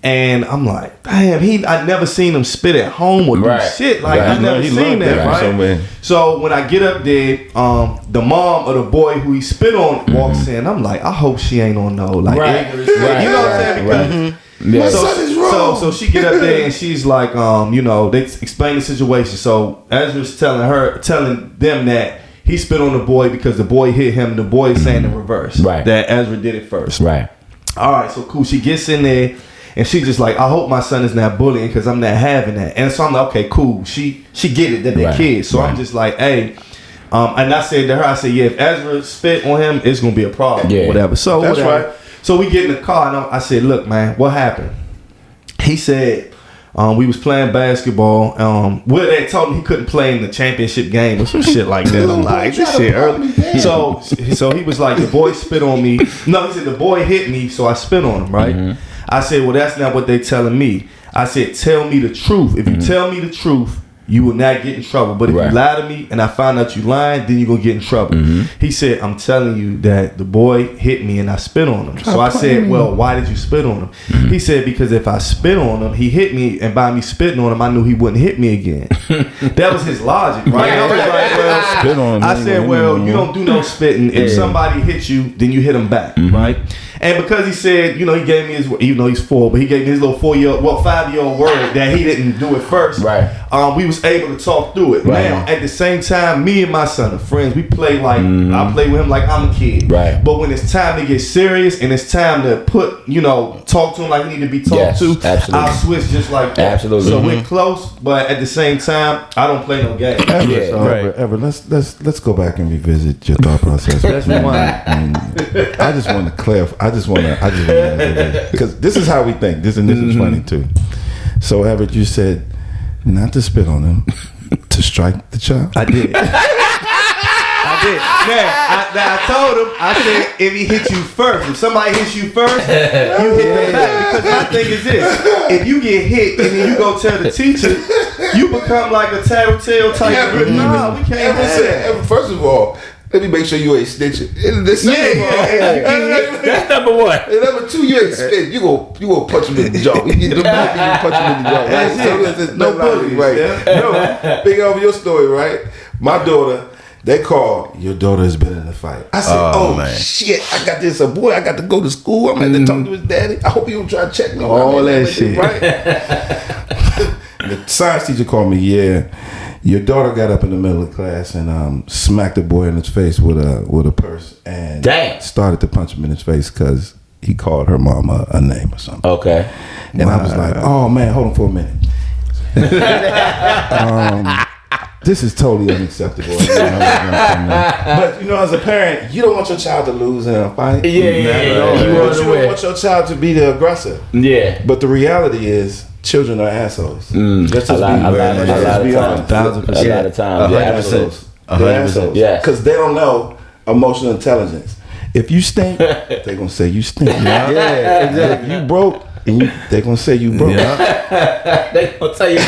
And I'm like, damn, I never seen him spit at home or do shit. Like, I never seen that, right? So when I get up there, the mom of the boy who he spit on walks in. I'm like, I hope she ain't on no ignorant shit. You know what I'm saying? Because my son is wrong. So she get up there and she's like, they explain the situation. So Ezra's telling them that he spit on the boy because the boy hit him. The boy is saying the reverse. Right. That Ezra did it first. Right. All right, so cool. She gets in there. And she's just like, I hope my son is not bullying because I'm not having that. And so I'm like, okay, cool. She get it that they're kids. So I'm just like, hey. And I said to her, if Ezra spit on him, it's going to be a problem. Yeah. Whatever. So that's whatever. Right. So we get in the car and I said, look, man, what happened? He said, we was playing basketball. They told him he couldn't play in the championship game or some shit like that. I'm like, this shit early. So he was like, the boy spit on me. No, he said the boy hit me, so I spit on him, right? I said, well, that's not what they telling me. I said, tell me the truth. If you tell me the truth, you will not get in trouble. But if you lie to me and I find out you lying, then you're going to get in trouble. He said, I'm telling you that the boy hit me and I spit on him. So I said, well, why did you spit on him? He said, because if I spit on him, he hit me, and by me spitting on him, I knew he wouldn't hit me again. That was his logic, right? I was like, well, spit on him, I said, well, you don't do no spitting. If somebody hits you, then you hit him back, right? And because he said, he gave me his, even though he's 4, but he gave me his little 5-year-old word that he didn't do it first. Right. We was able to talk through it. Right. Now, at the same time, me and my son are friends. We play like, I play with him like I'm a kid. Right. But when it's time to get serious and it's time to talk to him like he need to be talked to, absolutely. I'll switch just like that. Absolutely. So we're close, but at the same time, I don't play no game. Ever, let's go back and revisit your thought process. That's one. I just want to clarify. Because this is how we think. This is funny too. So, Everett, you said not to spit on him, to strike the child. I did. Now I told him, I said, if he hits you first, if somebody hits you first, you hit them back. Because my thing is this: if you get hit and then you go tell the teacher, you become like a tattletale type. No, we can't have that. First of all, let me make sure you ain't snitching. That's number one. And number 2, you ain't snitching. You go punch him in the jaw. You get the back and you punch him in the jaw. Right? So no bullying, right? Yeah. No, big over your story, right? My daughter They call, your daughter has been in a fight. I said, oh man. shit, I got this. A boy, I got to go to school. I'm going to talk to his daddy. I hope he don't try to check me. All that shit. Right? The science teacher called me, your daughter got up in the middle of class and smacked the boy in his face with a purse and started to punch him in his face because he called her mom a name or something. Okay. And I was like, oh man, hold on for a minute. This is totally unacceptable. But as a parent, you don't want your child to lose in a fight. Yeah. You don't want your child to be the aggressor. Yeah. But the reality is, children are assholes. Just a lot of times. 100%. They're assholes. Yeah. Because they don't know emotional intelligence. If you stink, they're going to say you stink. Yeah, exactly. If you broke, they're going to say you broke. They going to tell you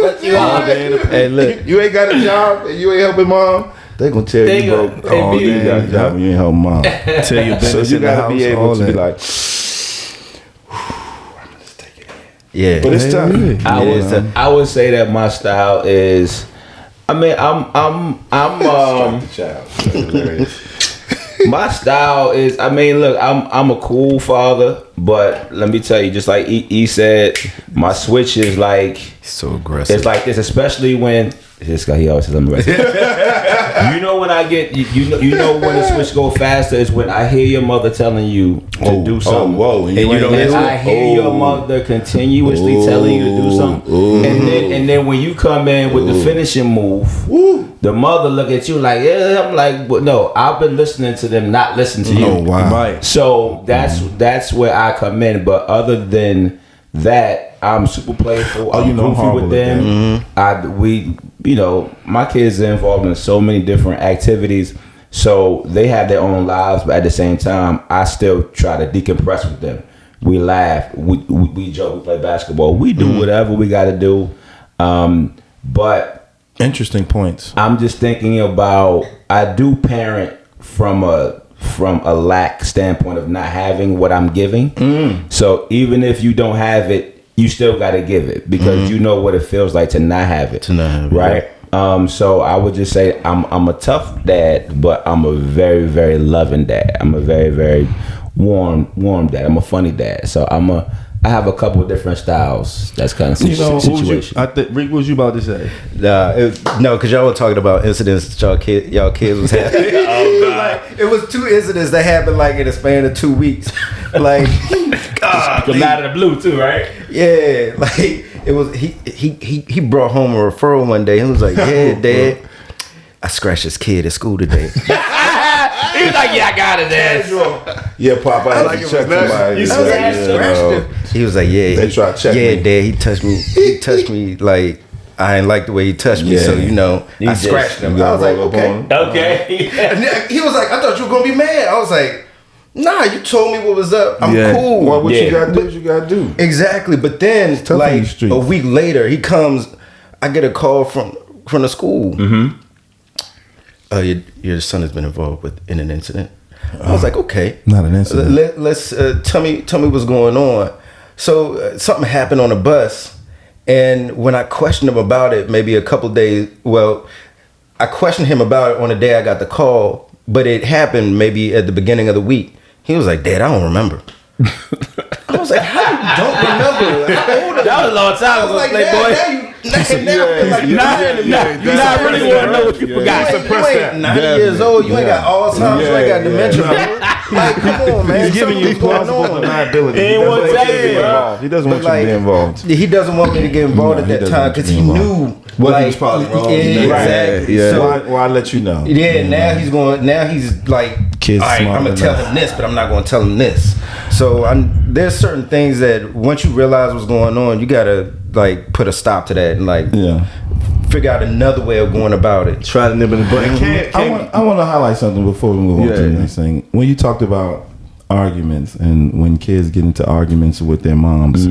what you are. Hey, look. You ain't got a job and you ain't helping mom. They gonna tell you broke. Oh, you got a job and you ain't helping mom. Tell you business. So you gotta be able to be like, I'm gonna just take it in. Yeah, but it's tough. I would say that my style is. I mean, I'm the child. My style is. I mean, look, I'm a cool father, but let me tell you, just like E said, my switch is like so aggressive. It's like this, especially when this guy. He always says I'm aggressive. You know when I get you know when the switch go faster is when I hear your mother telling you to do something. And I hear your mother continuously telling you to do something, and then when you come in with the finishing move, the mother look at you like, yeah. I'm like, but no, I've been listening to them, not listen to you. Oh wow! Right. So that's where I come in. But other than that, I'm super playful. I'm goofy with them. My kids are involved in so many different activities, so they have their own lives. But at the same time, I still try to decompress with them. We laugh, we joke, we play basketball, we do whatever we got to do. But interesting points. I'm just thinking about I do parent from a lack standpoint of not having what I'm giving. So even if you don't have it, you still got to give it because you know what it feels like to not have it. Right? So I would just say I'm a tough dad, but I'm a very, very loving dad. I'm a very, very warm dad. I'm a funny dad. So I have a couple of different styles. That's kind of situation. Rick, what was you about to say? No, because y'all were talking about incidents that y'all kids was having. It was 2 incidents that happened like in a span of 2 weeks. Like, God, come out of the blue too, right? Yeah, like it was. He brought home a referral one day. He was like, "Yeah, Dad, I scratched this kid at school today." He was like, "Yeah, I got it, Dad." Yeah, Pop, I had to check somebody. He was like, "Yeah." They tried to check me. me. Dad, he touched me. He touched me like I didn't like the way he touched me. So I scratched him. I was like, okay. And he was like, "I thought you were gonna be mad." I was like, "Nah, you told me what was up. I'm cool." Well, what you gotta do is you gotta do. Exactly. But then, like a week later, he comes. I get a call from the school. Your son has been involved in an incident. I was like, okay, not an incident. Let's tell me what's going on. So something happened on a bus, and when I questioned him about it, maybe a couple days. Well, I questioned him about it on the day I got the call, but it happened maybe at the beginning of the week. He was like, "Dad, I don't remember." I was like, "How you don't remember? How old are that was a long time ago, like, Playboy. Now really want to know what you forgot. You ain't 90 years old. You ain't got Alzheimer's. You ain't got dementia. Like, come on, man. He's giving you plausible deniability. He doesn't want you to be involved. He doesn't want me to get involved at that time because he knew what he was probably wrong. Exactly. Yeah. So why let you know? Yeah. Now he's going. Now he's like, kids. All right, I'm gonna tell him this, but I'm not gonna tell him this. So there's certain things that once you realize what's going on, you gotta like put a stop to that and like figure out another way of going about it. Try to nip in the butt. I want to highlight something before we move on to the next thing. When you talked about arguments and when kids get into arguments with their moms,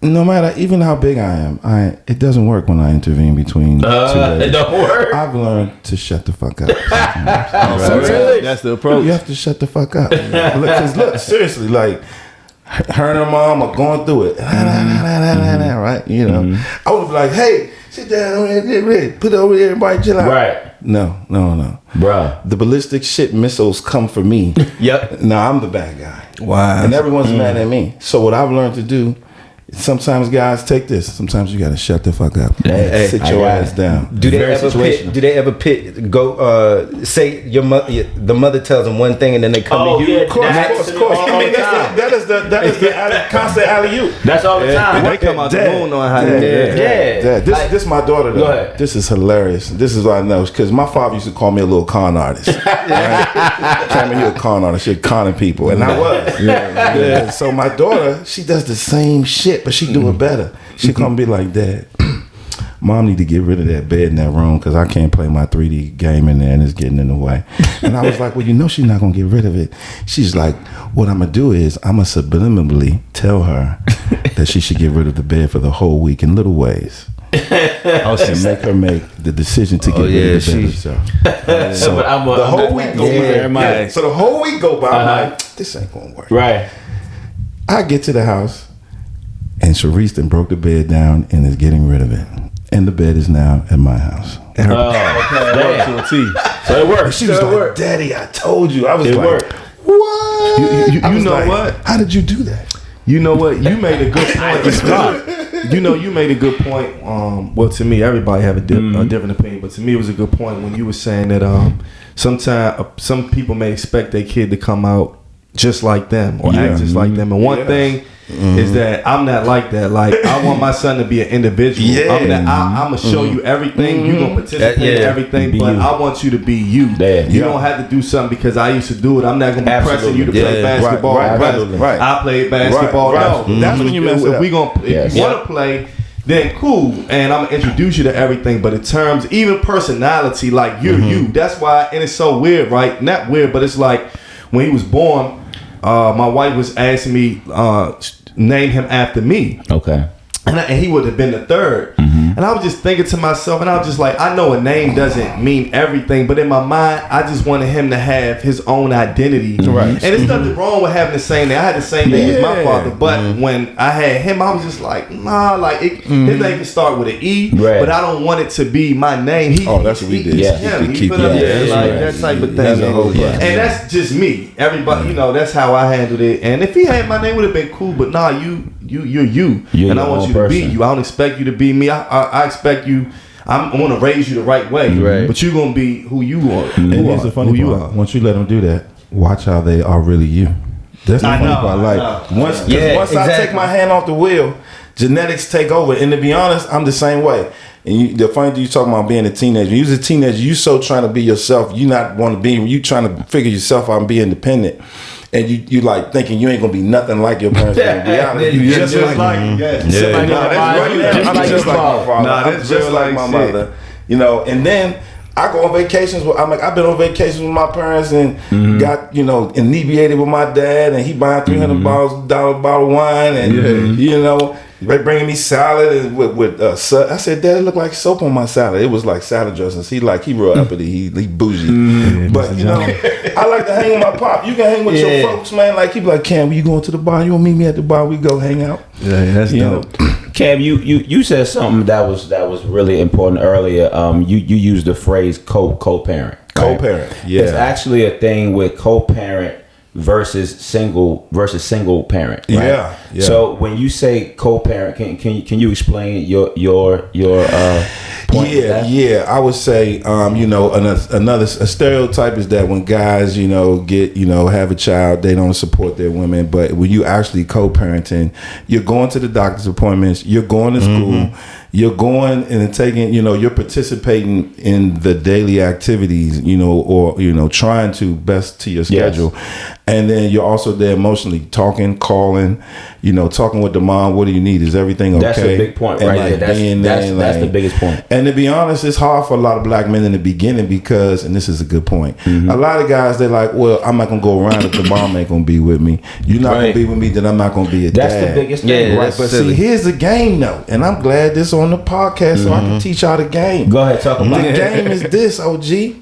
no matter even how big I am, it doesn't work when I intervene between two ladies. It don't work. I've learned to shut the fuck up. Really? That's the approach. You have to shut the fuck up. Look, seriously, like her and her mom are going through it, right? You know, I would be like, "Hey, Sit down, put it over there, everybody chill out. Right. No. Bruh. The ballistic shit missiles come for me. Yep. Now I'm the bad guy. Wow. And everyone's mad at me. So what I've learned to do, sometimes guys take this. Sometimes you gotta shut the fuck up. Hey, Sit your ass down. Do they ever say the mother tells them one thing and then they come to you? Of course. I mean, that is the constant alley-oop. That's all the time. They come out the moon knowing how to do that. Yeah. This is my daughter though. Go ahead. This is hilarious. This is what I know because my father used to call me a little con artist. Right? Call me a con artist. She'd conning people, and I was. Yeah. So my daughter, she does the same shit, but she do it better. She come be like, Dad, Mom need to get rid of that bed in that room because I can't play my 3D game in there and it's getting in the way. And I was like, well, you know she's not going to get rid of it. She's like, what I'm going to do is I'm going to subliminally tell her that she should get rid of the bed for the whole week in little ways. And make her make the decision to get rid of the bed herself. So the whole week go by. So the whole week go by. I'm like, this ain't going to work. Right. I get to the house and Sharice then broke the bed down and is getting rid of it. And the bed is now at my house. So it worked. She was like, Daddy, I told you. I was it like, worked. What? You know like, what? How did you do that? You know what? You made a good point. You made a good point. Well, to me, everybody have a different opinion, but to me, it was a good point when you were saying that sometimes some people may expect their kid to come out just like them or act just like them. And one thing is that I'm not like that. Like I want my son to be an individual. I'm gonna show you everything. You gonna participate in everything, but I want you to be you. You don't have to do something because I used to do it. I'm not gonna be pressing you to play basketball. Right. I played basketball. No, that's when you mess it up. If you want to play, then cool, and I'm gonna introduce you to everything. But in terms, even personality, like you're you. That's why, and it's so weird, right? Not weird, but it's like when he was born. My wife was asking me name him after me. Okay. And he would have been the third. And I was just thinking to myself, and I was just like, I know a name doesn't mean everything, but in my mind, I just wanted him to have his own identity. Right. And there's nothing wrong with having the same name. I had the same name as my father, but when I had him, I was just like, nah, like his name can start with an E, but I don't want it to be my name. That's what we did. Him. You feel that type of thing. And that's just me. Everybody, that's how I handled it. And if he had my name, would have been cool, but nah, you're you. And I want you to be you. I don't expect you to be me. I expect you. I want to raise you the right way, but you're gonna be who you are. And here's the funny part. Once you let them do that, watch how they are really you. That's the funny part. Like once I take my hand off the wheel, genetics take over. And to be honest, I'm the same way. And the funny thing you talking about being a teenager. When you was a teenager, you so trying to be yourself. You not want to be. You trying to figure yourself out and be independent. And you like thinking you ain't gonna be nothing like your parents. You just like my mother. And then I go on vacations with. I've been on vacations with my parents and got inebriated with my dad, and he buying $300 bottle of wine, and they bringing me salad and with I said, Dad, it looked like soap on my salad. It was like salad dressings. He real uppity. He bougie. But I like to hang with my pop. You can hang with your folks, man. Like he be like, Cam, you going to the bar? You want to meet me at the bar? We go hang out. Yeah, that's dope. Cam, you said something that was really important earlier. You used the phrase co-parent. Co-parent. Yeah. It's actually a thing with co-parent versus single parent. Right? Yeah. So when you say co-parent, can you explain your point? Yeah. I would say another stereotype is that when guys get have a child, they don't support their women. But when you actually co-parenting, you're going to the doctor's appointments, you're going to school. You're going and taking, you're participating in the daily activities, or trying to best to your schedule. Yes. And then you're also there emotionally talking, calling, talking with the mom. What do you need? Is everything okay? That's a big point, and right there. That's the biggest point. And to be honest, it's hard for a lot of black men in the beginning because, and this is a good point, a lot of guys, they're like, well, I'm not going to go around if the mom ain't going to be with me. You're not going to be with me, then I'm not going to be a dad. That's the biggest thing. Right? But see, here's the game, though. And I'm glad this on the podcast so I can teach y'all the game. Go ahead, talk about it. The game is this, OG.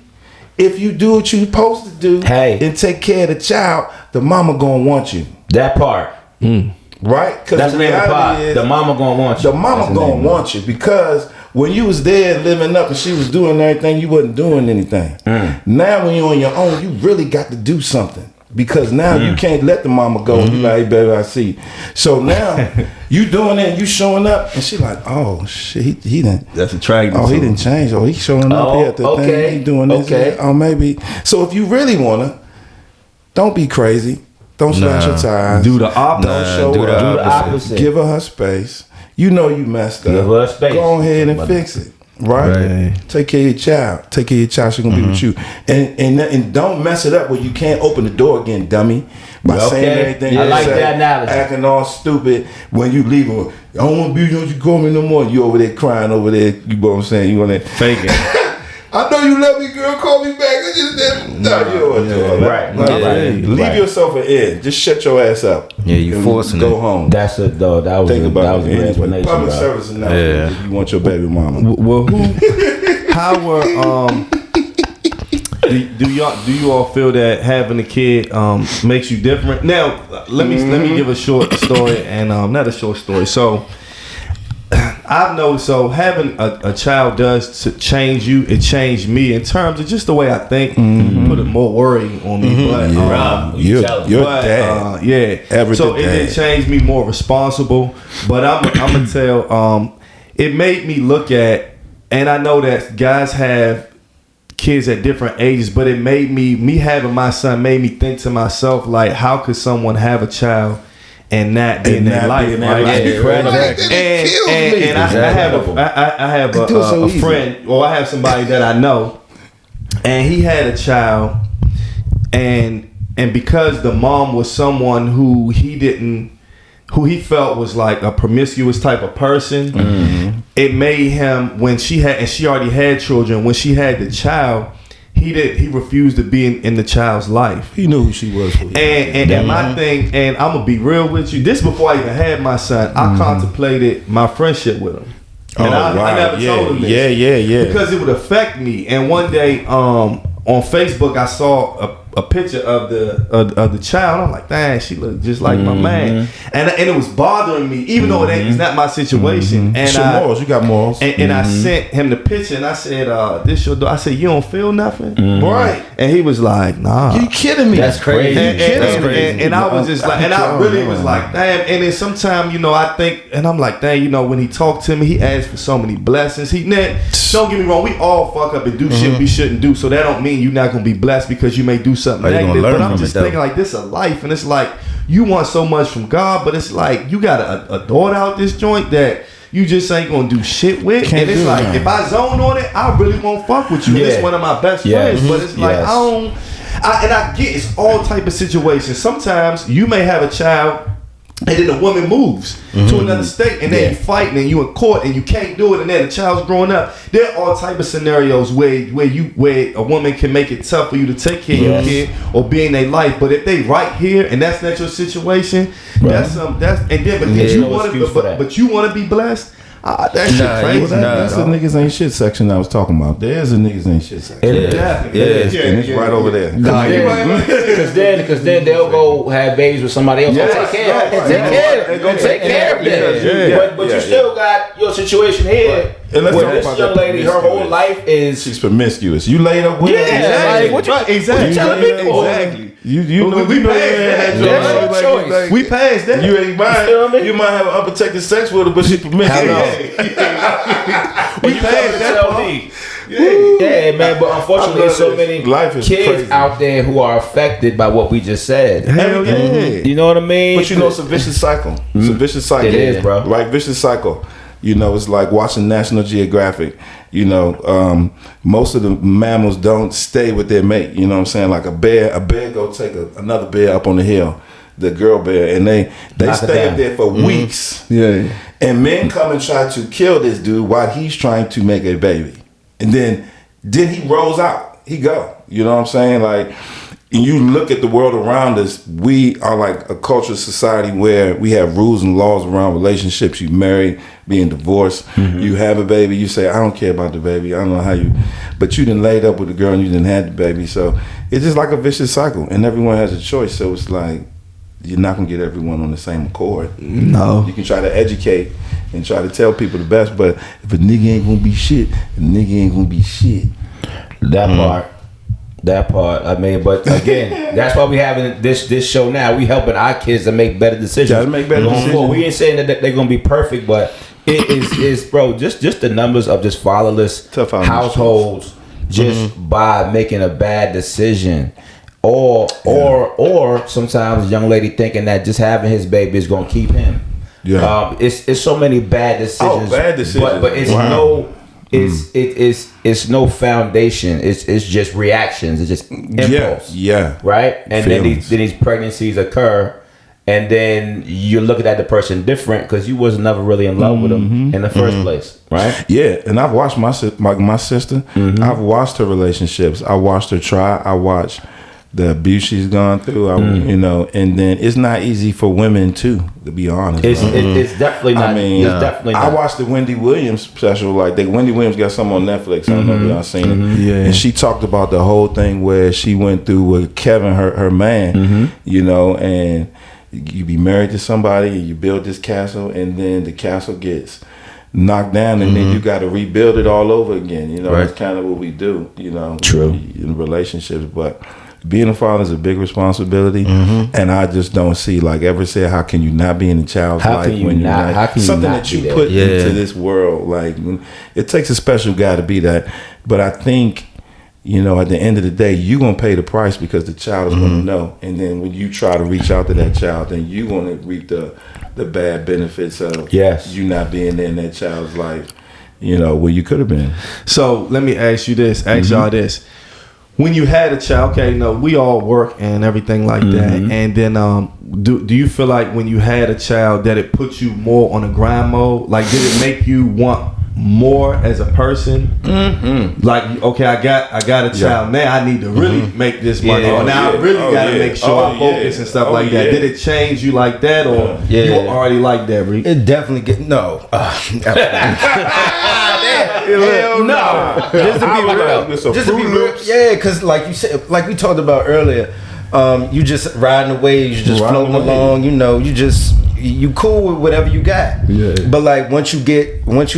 If you do what you're supposed to do and take care of the child, the mama gonna want you. That part. Right? That's the name of the pod. The mama gonna want you. The mama gonna want you because when you was there living up and she was doing everything, you wasn't doing anything. Now when you're on your own, you really got to do something. Because now you can't let the mama go and be like, hey, baby, I see you. So now you doing it, you showing up, and she like, oh shit, he didn't. That's attractive. Oh, he didn't change. Oh, he's showing up here at the thing. He doing this. Okay. Oh, maybe. So if you really wanna, don't be crazy. Don't slash your tires. Do the opposite. Don't show do her. the Do the opposite. Give her space. You know you messed up. Give her space. Go ahead and fix it. Right? Take care of your child. Take care of your child. She's gonna be with you. And don't mess it up where you can't open the door again, dummy. By saying everything. I like that analogy. Acting all stupid when you leave them. I don't want to be. Don't you call me no more. You over there crying over there. You know what I'm saying? You on that Faking. I know you love me, girl. Call me back. I just didn't. No, you don't want to do all that. Right. Leave yourself an end. Just shut your ass up. Yeah, you and forcing go it. home. That's a dog. That was Think a, about that was a it. great explanation. Public bro. service announcement. If you want your baby mama. Well, how were do you all feel that having a kid makes you different? Now, let me give a short story and not a short story. So I've noticed having a child does change you. It changed me in terms of just the way I think. Put it more worry on me, but You're dad. yeah. So it changed me more responsible. But I'm gonna tell. It made me look at, and I know that guys have kids at different ages, but it made me having my son made me think to myself, like, how could someone have a child and not be in their life, right? And I have a friend, or I have somebody that I know, and he had a child, and because the mom was someone who he felt was like a promiscuous type of person, it made him, when she already had children, when she had the child, he refused to be in the child's life. He knew who she was. And my thing, and I'm gonna be real with you, this before I even had my son, I contemplated my friendship with him. And I never told him this. Yeah. Because it would affect me. And one day on Facebook I saw a picture of the child. I'm like, dang, she looked just like my man. And it was bothering me, even though it's not my situation. And morals, you got morals. And I sent him the picture, and I said, this your daughter? I said, you don't feel nothing? Right. And he was like, nah. You kidding me? That's crazy. And I was just like, and I really was like, damn. And then sometimes, I think, and I'm like, dang, when he talked to me, he asked for so many blessings. Don't get me wrong, we all fuck up and do shit we shouldn't do. So that don't mean you're not gonna be blessed because you may do something negative. But I'm just thinking like, this is a life, and it's like you want so much from God, but it's like you got a daughter out this joint that you just ain't gonna do shit with. And it's like, if I zone on it, I really won't fuck with you. It's one of my best friends, but it's like I get it's all type of situations. Sometimes you may have a child, and then the woman moves to another state, and then you fighting, and you in court, and you can't do it, and then the child's growing up. There are all type of scenarios where a woman can make it tough for you to take care of your kid or be in their life. But if they right here and that's not your situation, but you want to be blessed. That shit crazy. That's the niggas ain't shit section I was talking about. There's a niggas ain't shit section. It is. And it's right over there. Because then they'll go have babies with somebody else. Take care of them. But you still got your situation here. And let's where talk this about young lady, her whole life is she's promiscuous. You laid up with her. Exactly. What you telling me for? Exactly. You know we passed that. We passed that. You ain't mind. You might have unprotected sex with her, but she promiscuous. We passed that. Yeah, man, but unfortunately, there's so many kids crazy out there who are affected by what we just said. Hell yeah. You know what I mean? But it's a vicious cycle. It's a vicious cycle. It is, bro. Right, vicious cycle. It's like watching National Geographic. Most of the mammals don't stay with their mate. You know what I'm saying? Like a bear go take another bear up on the hill, the girl bear, and they stay up there for weeks. Yeah. And men come and try to kill this dude while he's trying to make a baby. And then he rolls out. He go. You know what I'm saying? Like, and you look at the world around us, we are like a cultural society where we have rules and laws around relationships. You marry, being divorced, you have a baby, you say, I don't care about the baby. I don't know how but you done laid up with a girl and you didn't have the baby. So it's just like a vicious cycle, and everyone has a choice. So it's like, you're not gonna get everyone on the same accord. No. You can try to educate and try to tell people the best, but if a nigga ain't gonna be shit, a nigga ain't gonna be shit. That part, I mean, but again, that's why we having this show now. We helping our kids to make better decisions. Yeah, to make better decisions. We ain't saying that they're gonna be perfect, but it is bro, just the numbers of just fatherless households just by making a bad decision. Or sometimes a young lady thinking that just having his baby is gonna keep him. Yeah. It's so many bad decisions. Bad decisions. But it's it's no foundation. It's just reactions. It's just impulse. Yeah. Right? And then these pregnancies occur, and then you're looking at the person different because you was never really in love with them in the first place. Right? Yeah. And I've watched my sister. I've watched her relationships. I watched her try. I watched the abuse she's gone through, you know, and then it's not easy for women too, to be honest. It's definitely not. I mean, it's definitely not. I watched the Wendy Williams special. Like, Wendy Williams got some on Netflix. I don't know if y'all seen it. Yeah. And she talked about the whole thing where she went through with Kevin, her man, you know, and you be married to somebody and you build this castle, and then the castle gets knocked down, and then you got to rebuild it all over again. You know, that's kind of what we do. You know, in relationships, but. Being a father is a big responsibility, and I just don't see, like ever said, how can you not be in a child's life when you're not? How can you something not that you put into this world? Like, it takes a special guy to be that. But I think, you know, at the end of the day, you're gonna pay the price because the child is gonna know. And then when you try to reach out to that child, then you're gonna reap the bad benefits of you not being there in that child's life. You know, where you could have been. So let me ask you this. Ask y'all this. When you had a child, okay, no, we all work and everything like that, and then do you feel like when you had a child that it put you more on a grind mode? Like, did it make you want more as a person? Like, okay, I got a child now. I need to really make this money, or now I really got to make sure I focus and stuff like that. Did it change you like that, or you already like that, Reek? It definitely no. Hell no. Just to be real, yeah, because like you said, like we talked about earlier, you just riding the waves, you just floating along, you know, you cool with whatever you got. Yeah. But like once you get once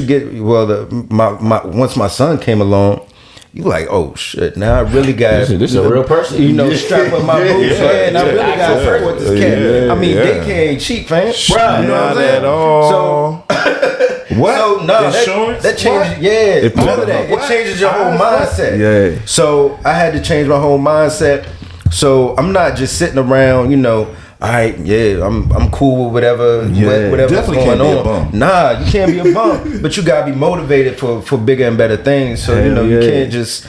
my son came along, you like, oh shit, now I really got this is a real person. You know, strap with my boots, and I really got to support this cat. Yeah, I mean, daycare ain't cheap, fam. Bruh, you know what I'm saying? at all. So what? So no, insurance? that changes. All of that. It changes your whole mindset. Yeah. So I had to change my whole mindset. So I'm not just sitting around, you know. All right, I'm cool with whatever's going on. Nah, you can't be a bum, but you gotta be motivated for bigger and better things. So you can't just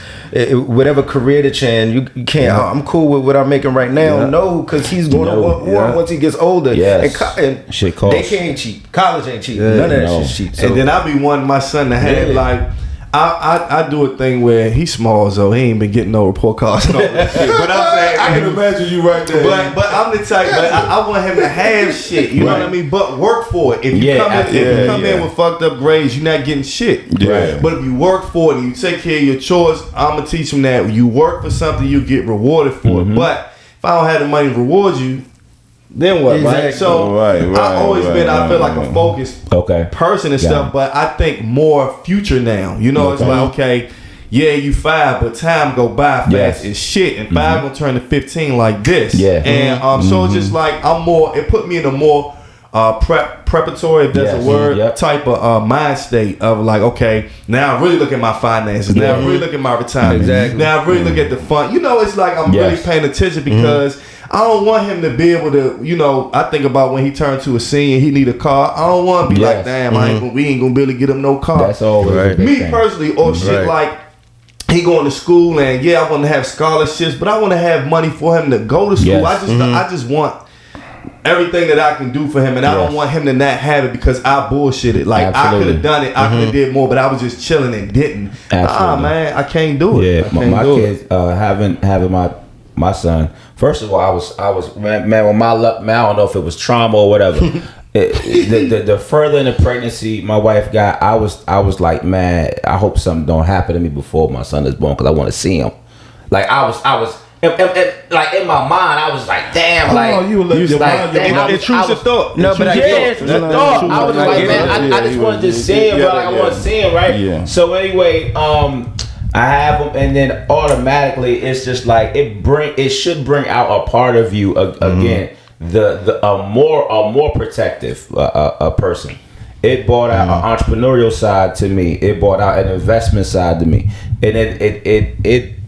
whatever career that you can't. Oh, I'm cool with what I'm making right now. No, because he's going to want more once he gets older. And shit costs. Daycare ain't cheap. College ain't cheap. None of that shit's cheap. So. And then I be wanting my son to have like. I do a thing where he's small, so he ain't been getting no report cards and all that shit. But I'm saying, I can imagine you right there. But I'm the type, but I want him to have shit. You know what I mean? But work for it. If you come in with fucked up grades, you're not getting shit. Yeah. But if you work for it and you take care of your chores, I'm gonna teach him that when you work for something, you get rewarded for it. But if I don't have the money to reward you, then what, right? So I always been, I feel like a focused person and stuff, but I think more future now. You know, it's like, okay, you 5, but time go by fast as shit, and 5 gonna turn to 15 like this. And so it's just like it put me in a more preparatory, if that's a word, type of mind state of like, okay, now I really look at my finances, now I really look at my retirement, now I really look at the fund. You know, it's like I'm really paying attention because I don't want him to be able to, you know, I think about when he turned to a senior, he need a car. I don't want to be like, damn, we ain't gonna be able to get him no car. That's always me personally, or shit like he going to school and I want to have scholarships, but I want to have money for him to go to school. I just want everything that I can do for him, and I don't want him to not have it because I bullshitted. Like I could have done it, I could have did more, but I was just chilling and didn't. Man, I can't do it. Yeah, my kids having my son. First of all, I was man with my luck. Man, I don't know if it was trauma or whatever. The further in the pregnancy my wife got, I was like, man, I hope something don't happen to me before my son is born because I want to see him. Like I was like in my mind, I was like, damn, like you were like, damn, intrusive thought. No, but I it's a thought. I was just like, man, I just wanted to see him, but I wasn't seeing, right? Yeah. So anyway, I have them, and then automatically it's just like it should bring out a part of you again, a more protective person. It brought out an entrepreneurial side to me. It brought out an investment side to me, and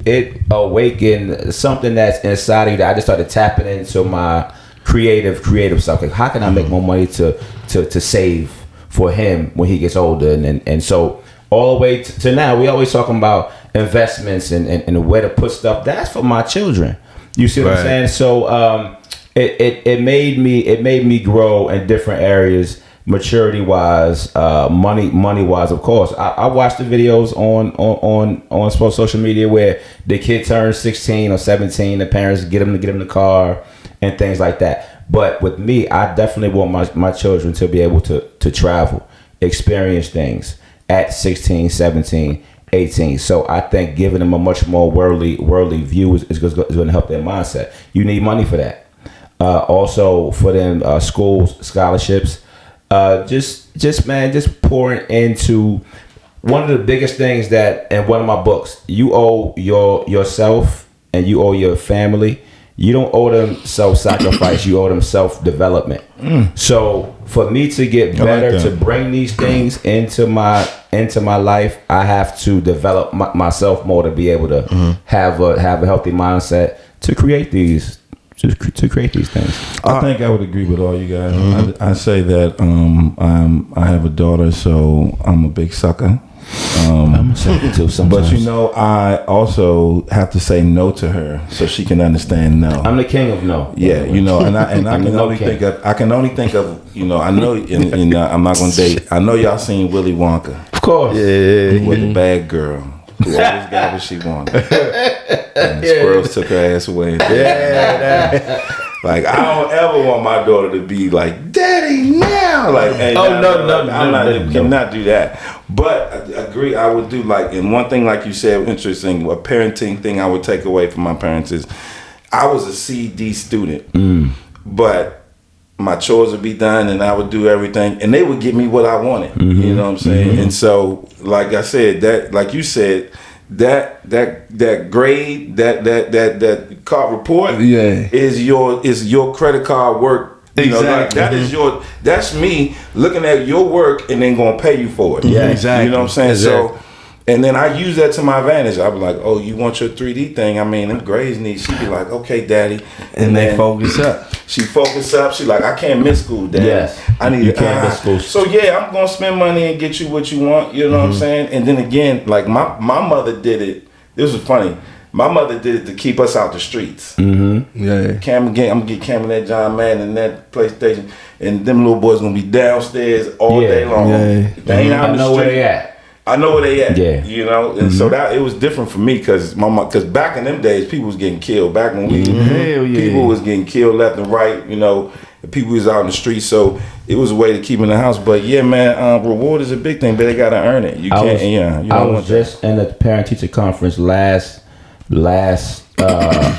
it awakened something that's inside of you that I just started tapping into my creative stuff. Like, how can I make more money to save for him when he gets older, and so all the way to now, we always talking about investments and where to put stuff. That's for my children. You see what I'm saying? So it made me grow in different areas, maturity wise, money wise. Of course, I watch the videos on social media where the kid turns 16 or 17, the parents get them the car and things like that. But with me, I definitely want my children to be able to travel, experience things at 16, 17, 18. So I think giving them a much more worldly view is going to help their mindset. You need money for that. Also for them, schools, scholarships, just pouring into one of the biggest things that in one of my books, you owe yourself and you owe your family. You don't owe them self-sacrifice. You owe them self-development. So for me to get better, to bring these things into my life, I have to develop myself more to be able to have a healthy mindset to create these things. I think I would agree with all you guys. I say that I have a daughter, so I'm a big sucker. I'm a sucker too sometimes. But I also have to say no to her so she can understand no. I'm the king of no. Yeah, and I can only think of I know, and I'm not gonna date. I know y'all seen Willy Wonka. Of course. Yeah. With the bad girl who always got what she wanted. And the squirrels took her ass away. Like, I don't ever want my daughter to be like, Daddy, now. Like, hey, cannot do that. But I agree, I would do and one thing, like you said, interesting, a parenting thing I would take away from my parents is I was a CD student, but my chores would be done and I would do everything and they would give me what I wanted. You know what I'm saying? And so, like I said, that, like you said, that grade, that card report is your credit card work. Exactly. That's me looking at your work and then gonna pay you for it. Yeah, exactly. You know what I'm saying? Exactly. So, and then I use that to my advantage. I be like, oh, you want your 3D thing? I mean, them grades need. She be like, okay, Daddy. And they focus up. She focus up. She like, I can't miss school, Dad. Yes. I need you can't miss school. So yeah, I'm gonna spend money and get you what you want. You know what I'm saying? And then again, like my mother did it. This was funny. My mother did it to keep us out the streets. Yeah. I'm gonna get Cam and that John Madden and that PlayStation, and them little boys gonna be downstairs all day long. Yeah. They ain't out I know where they at. I know where they at. Yeah. You know, and so that it was different for me because back in them days, people was getting killed. Back when people was getting killed left and right. You know, and people was out in the streets. So it was a way to keep in the house. But yeah, man, reward is a big thing, but they gotta earn it. You can't. I was just in a parent teacher conference last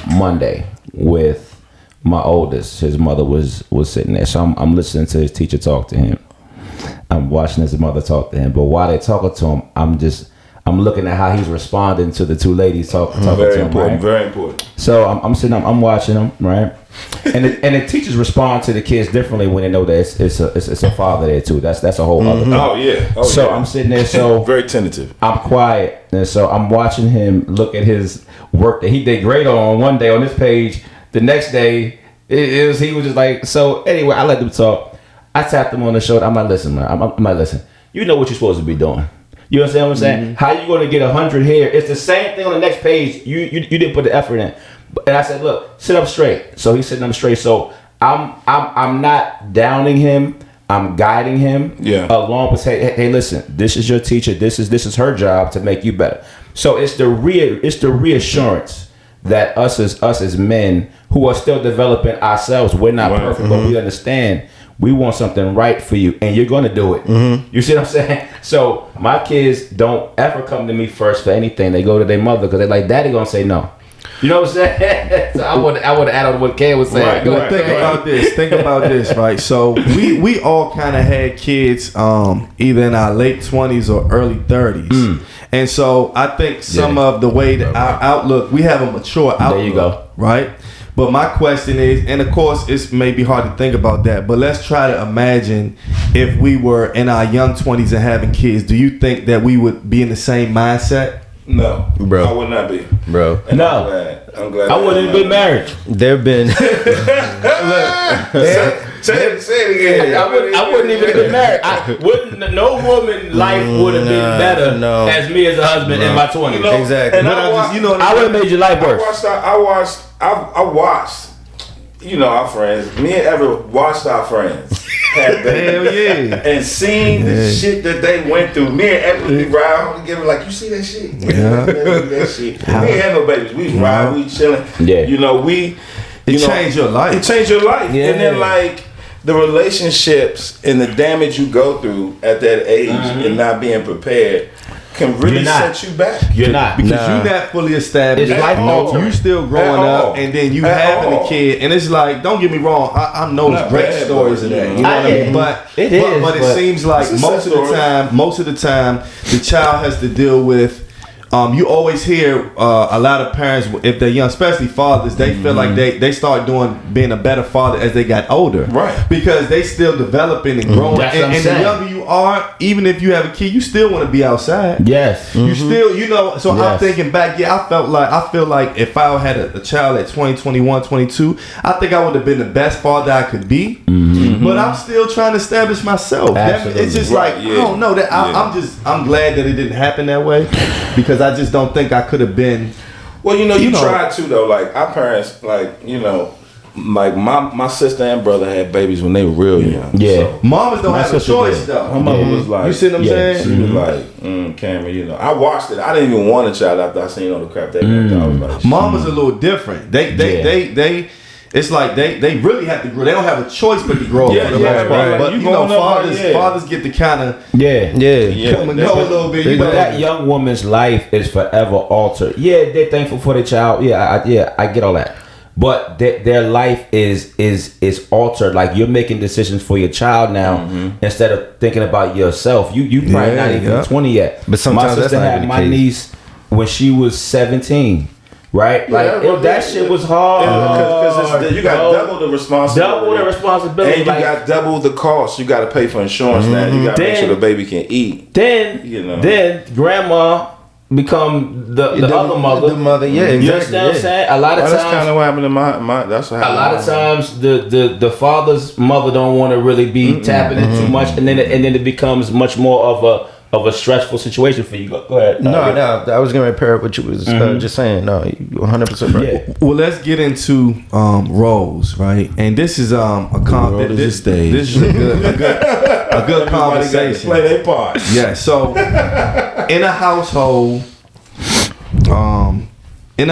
Monday with my oldest. His mother was sitting there, so I'm listening to his teacher talk to him. I'm watching his mother talk to him, but while they're talking to him, I'm looking at how he's responding to the two ladies talking to him. Right? Very important. So I'm sitting, I'm watching them, right? And the teachers respond to the kids differently when they know that it's a father there too. That's a whole other thing. Oh yeah. So I'm sitting there, so very tentative. I'm quiet, and so I'm watching him look at his work that he did great on one day on this page. The next day, he was just like. So anyway, I let them talk. I tapped him on the shoulder. I'm like, listen, man. I'm like, listen. You know what you're supposed to be doing. You understand what I'm saying? How you going to get 100 here? It's the same thing on the next page. You didn't put the effort in. And I said, look, sit up straight. So he's sitting up straight. So I'm not downing him. I'm guiding him. Yeah. Along with hey, listen. This is your teacher. This is her job to make you better. So it's the reassurance that us as men who are still developing ourselves. We're not perfect, but we understand. We want something right for you, and you're going to do it. You see what I'm saying? So my kids don't ever come to me first for anything. They go to their mother because they're like, Daddy going to say no. You know what I'm saying? So I want to add on what Ken was saying. Right, Go right. ahead. Think about this, right? So we all kind of had kids either in our late 20s or early 30s. And so I think some of the way that our outlook, we have a mature outlook. There you go. Right? But my question is, and of course it's maybe hard to think about that, but let's try to imagine if we were in our young 20s and having kids, do you think that we would be in the same mindset? No, Bro. I would not be. Bro. And No. I'm glad. I wouldn't have been married. There've been Say it again. I wouldn't even have been married. No woman life would have been better as me as a husband in my 20s. You know, Exactly. And I would have made your life worse. I watched. You know our friends. Me and Everett watched our friends have babies. Hell yeah. And seen the shit that they went through. Me and Everett be ride home together like, you see that shit? Yeah. That shit. We ain't had no babies. We ride, we chilling. Yeah. You know, It changed your life. It changed your life. Yeah. And then like the relationships and the damage you go through at that age and not being prepared can really set you back. You're not. Because you're not fully established. It's life altering. You still growing up, and then you having a kid, and it's like, don't get me wrong, I know there's great stories of that. You know what I mean? But it seems like most of the time, the child has to deal with. You always hear a lot of parents, if they're young, especially fathers, they feel like they start being a better father as they got older, right? Because they still developing and growing. And the younger you are, even if you have a kid, you still want to be outside. Yes, you still, you know. So I'm thinking back. Yeah, I feel like if I had a child at 20, 21, 22, I think I would have been the best father I could be. But I'm still trying to establish myself. It's just like I don't know that. I'm glad that it didn't happen that way, because I just don't think I could have been. Well, you tried to though. Like our parents, like like my sister and brother had babies when they were real young. Yeah, so mamas don't have a choice though. My mother was like, you see what I'm saying? She was like, Cameron, I watched it. I didn't even want a child after I seen all the crap they went through. I was like, mamas a little different. They it's like they really have to grow. They don't have a choice but to grow up for the most part. Right. But fathers get to kind of come and go a little bit. But that young woman's life is forever altered. Yeah, they're thankful for their child. Yeah, I get all that. But their life is altered. Like you're making decisions for your child now instead of thinking about yourself. You probably not even 20 yet. But sometimes my sister had my niece when she was 17. Right? That shit was hard. Because you got double the responsibility. And you got double the cost. You got to pay for insurance now. You got to make sure the baby can eat. Then grandma become the other mother. The mother, exactly. You understand what I'm saying? A lot of times, that's kind of what happened in my. That's what happened. A lot of times, the father's mother don't want to really be tapping in too much, and then it becomes much more of a stressful situation for you. Go ahead. No, I was going to repair what you was just saying. No, you 100% right. Yeah. Well, let's get into roles, right? And this is this is a good conversation. Play their part. Yeah. So in a household, and in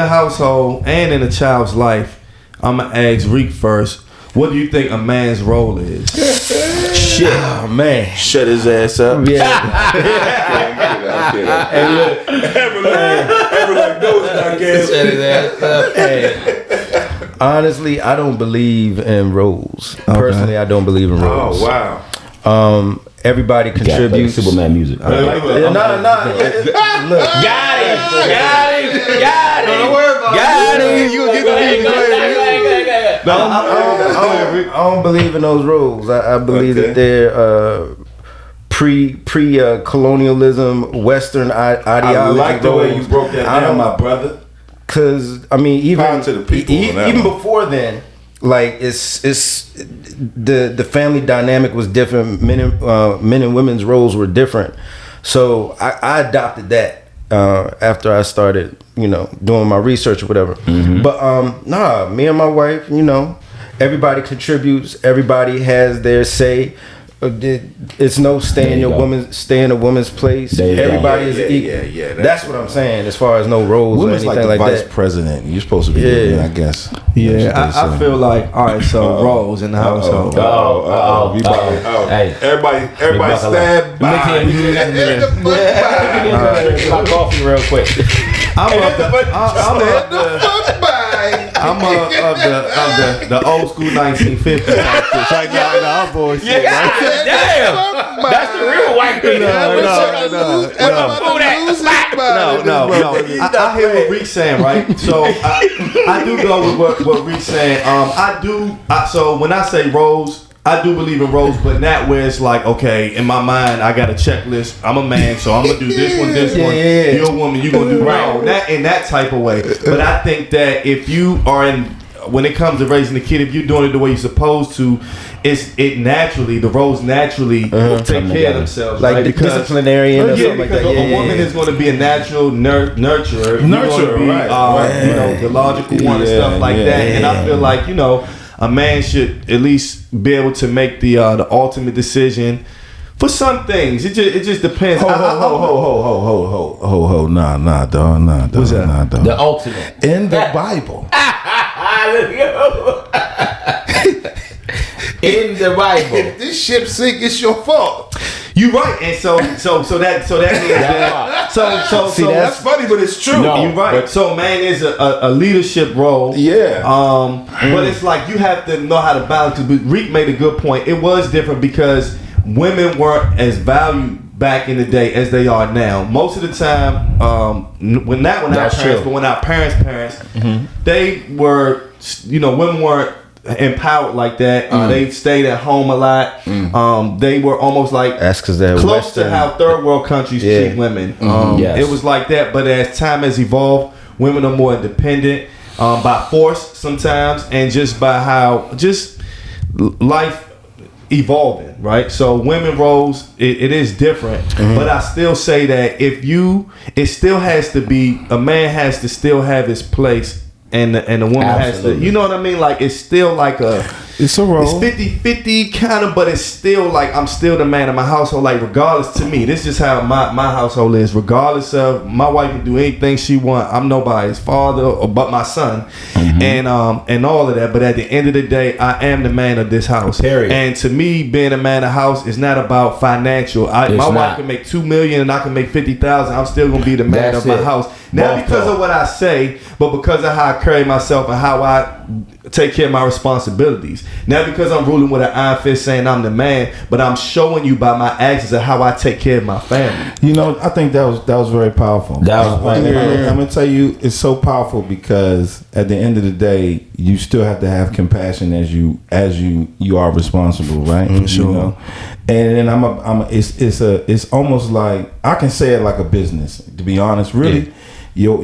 a child's life, I'm gonna ask Reek first. What do you think a man's role is? Shit. Oh, man. Shut his ass up. Yeah. Honestly, I don't believe in roles. Okay. Personally, I don't believe in roles. Oh, wow. Everybody contributes. Superman music. Look, got him. Don't worry about it. You gonna get the I don't believe in those rules. I believe that they're pre-colonialism, Western ideology. I like the way you broke that down, my brother. Because I mean, even to the people even before then, like it's the family dynamic was different. Men and women's roles were different. So I adopted that after I started, doing my research or whatever. Mm-hmm. But me and my wife, everybody contributes. Everybody has their say. It's no stay in a woman's place. Everybody is equal. Yeah. That's what I'm saying. As far as no roles Women's or anything like the vice that. president. You're supposed to be doing, I guess. Yeah, I feel like, all right, so roles in the household. Hey, everybody stand by. Get my coffee real quick. I'm of the old school 1950s. Like our boys. Damn, that's the real white thing. I hear what Reek's saying, right? So I do go with what Reek's saying. So when I say roles, I do believe in roles, but not where it's like, okay, in my mind, I got a checklist. I'm a man, so I'm gonna do this one, this one. You're a woman, you gonna do that in that type of way. But I think that if you are when it comes to raising a kid, if you're doing it the way you're supposed to, the roles naturally take care of themselves, like right? the disciplinarian or something like that. A woman is going to be a natural nurturer. You're gonna be, the logical one and stuff like that. And I feel like a man should at least be able to make the ultimate decision for some things. It just depends. Nah, dog. What's that? Nah, dog. The ultimate in the Bible. In the Bible. If this ship sink, it's your fault. You're right, and so that means that. So that's funny, but it's true. No, you're right. So man is a leadership role. Yeah. But it's like you have to know how to balance. But Reek made a good point. It was different because women weren't as valued back in the day as they are now. Most of the time, when our parents, they were, women weren't empowered like that. They stayed at home a lot. They were almost like that's because they're close Western. to how third world countries treat women. It was like that. But as time has evolved, women are more independent by force sometimes, and just by how life evolving, right? So women roles, it is different, but I still say that it still has to be, a man has to still have his place, and the woman has to, you know what I mean? Like it's still like it's a role. It's 50-50 kind of, but it's still like I'm still the man of my household. Like regardless, to me, this is how my household is. Regardless of my wife can do anything she want. I'm nobody's father but my son, and all of that. But at the end of the day, I am the man of this house. Period. And to me, being a man of the house is not about financial. My wife can make $2 million and I can make $50,000. I'm still gonna be the man of my house. Not because of what I say, but because of how I carry myself and how I take care of my responsibilities. Not because I'm ruling with an iron fist saying I'm the man, but I'm showing you by my actions of how I take care of my family. I think that was very powerful. I'm gonna tell you, it's so powerful because at the end of the day, you still have to have compassion as you are responsible, right? Sure. And then it's almost like, I can say it like a business, to be honest. Really, your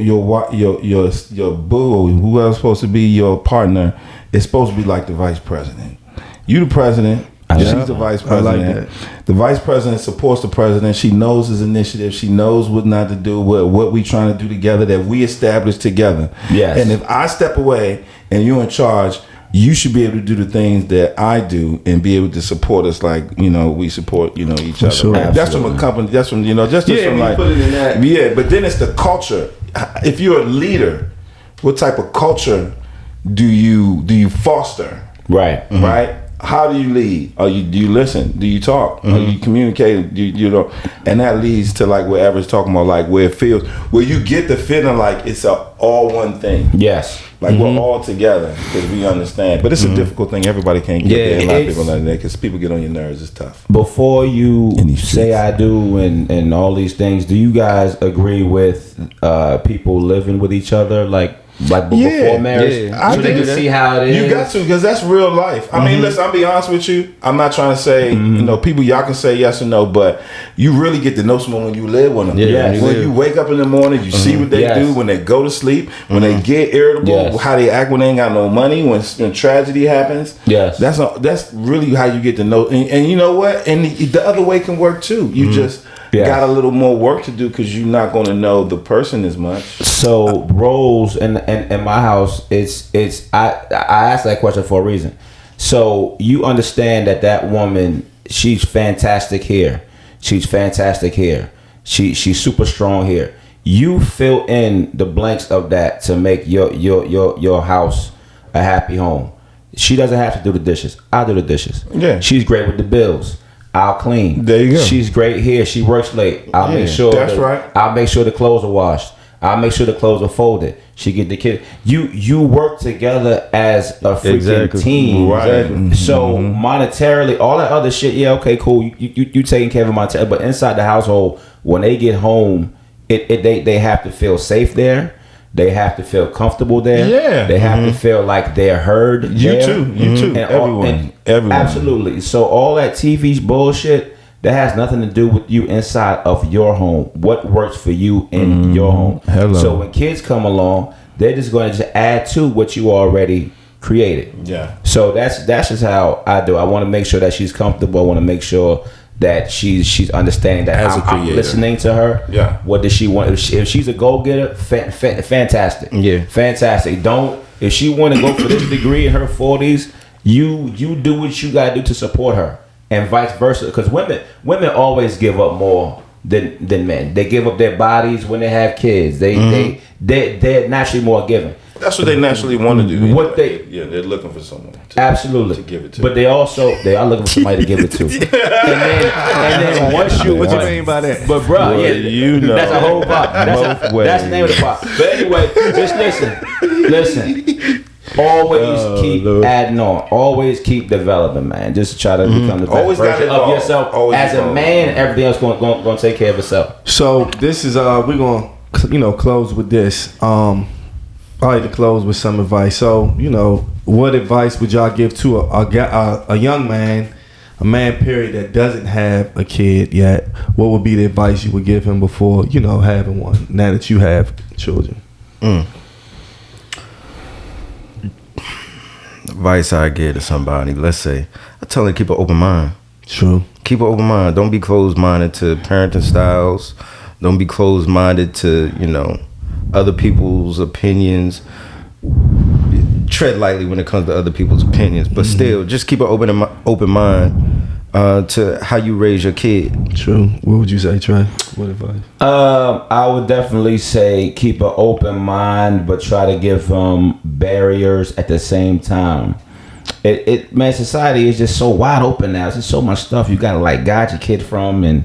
boo, who else supposed to be your partner, is supposed to be like the vice president. You the president. She's the vice president. The vice president supports the president. She knows his initiative. She knows what not to do, what we trying to do together, that we established together. Yes. And if I step away and you're in charge, you should be able to do the things that I do and be able to support us like, we support, each other. Sure. Right? That's from a company. That's from, just from like, put it in that. Yeah, but then it's the culture. If you're a leader, what type of culture do you foster? Right. Right? How do you lead? Do you listen? Do you talk? Are you communicating? And that leads to like what Everett's talking about, like where it feels, where you get the feeling like it's all one thing. Yes. Like we're all together because we understand. But it's a difficult thing. Everybody can't get there. A lot of people like that because people get on your nerves. It's tough. Before you say I do and all these things, do you guys agree with people living with each other like before marriage? I think you see how it is. You got to, because that's real life. I mean, listen, I'll be honest with you. I'm not trying to say, people, y'all can say yes or no, but you really get to know someone when you live with them. Yes. When you wake up in the morning, you see what they do, when they go to sleep, when they get irritable, how they act when they ain't got no money, when tragedy happens. Yes. That's really how you get to know. And you know what? And the other way can work too. You just got a little more work to do because you're not going to know the person as much. So roles in my house, I asked that question for a reason. So you understand that woman, she's fantastic here. She's fantastic here. She's super strong here. You fill in the blanks of that to make your house a happy home. She doesn't have to do the dishes. I do the dishes. Yeah. She's great with the bills. I'll clean. There you go. She's great here. She works late. I'll make sure. That's right. I'll make sure the clothes are washed. I'll make sure the clothes are folded. She get the kid. You work together as a freaking team. Right. So monetarily, all that other shit, yeah, okay, cool. You taking care of monetary, but inside the household, when they get home, they have to feel safe there. They have to feel comfortable there. Yeah. They have to feel like they're heard. You too. And Everyone. Absolutely. So all that TV bullshit, that has nothing to do with you inside of your home. What works for you in your home. Hello. So when kids come along, they're just going to just add to what you already created. Yeah. So that's just how I do. I want to make sure that she's comfortable. I want to make sure that she's understanding that I'm listening to her. Yeah. What does she want? If she's a go-getter, fantastic. Yeah. Fantastic. If she want to go for this degree in her 40s, you do what you got to do to support her. And vice versa, because women always give up more than men. They give up their bodies when they have kids. They're naturally more giving. That's what they naturally want to do. They're looking for someone absolutely to give it to. But they are looking for somebody to give it to. and then once you what you mean by that? But bro, that's a whole pop. That's the name of the pop. But anyway, just listen. Always keep adding on. Always keep developing, man. Just try to become the best version of yourself as a man. Everything else going to take care of itself. So this is we're gonna close with this. I like to close with some advice. So what advice would y'all give to a young man, a man period that doesn't have a kid yet? What would be the advice you would give him before having one? Now that you have children. Advice I give to somebody, let's say, I tell them to keep an open mind. True. Keep an open mind. Don't be closed-minded to parenting styles. Don't be closed-minded to, other people's opinions. Tread lightly when it comes to other people's opinions, but still, just keep an open mind to how you raise your kid. True. What would you say, Trey? What advice? I would definitely say keep an open mind, but try to give barriers at the same time. Man, society is just so wide open now. There's so much stuff you gotta guide your kid from, and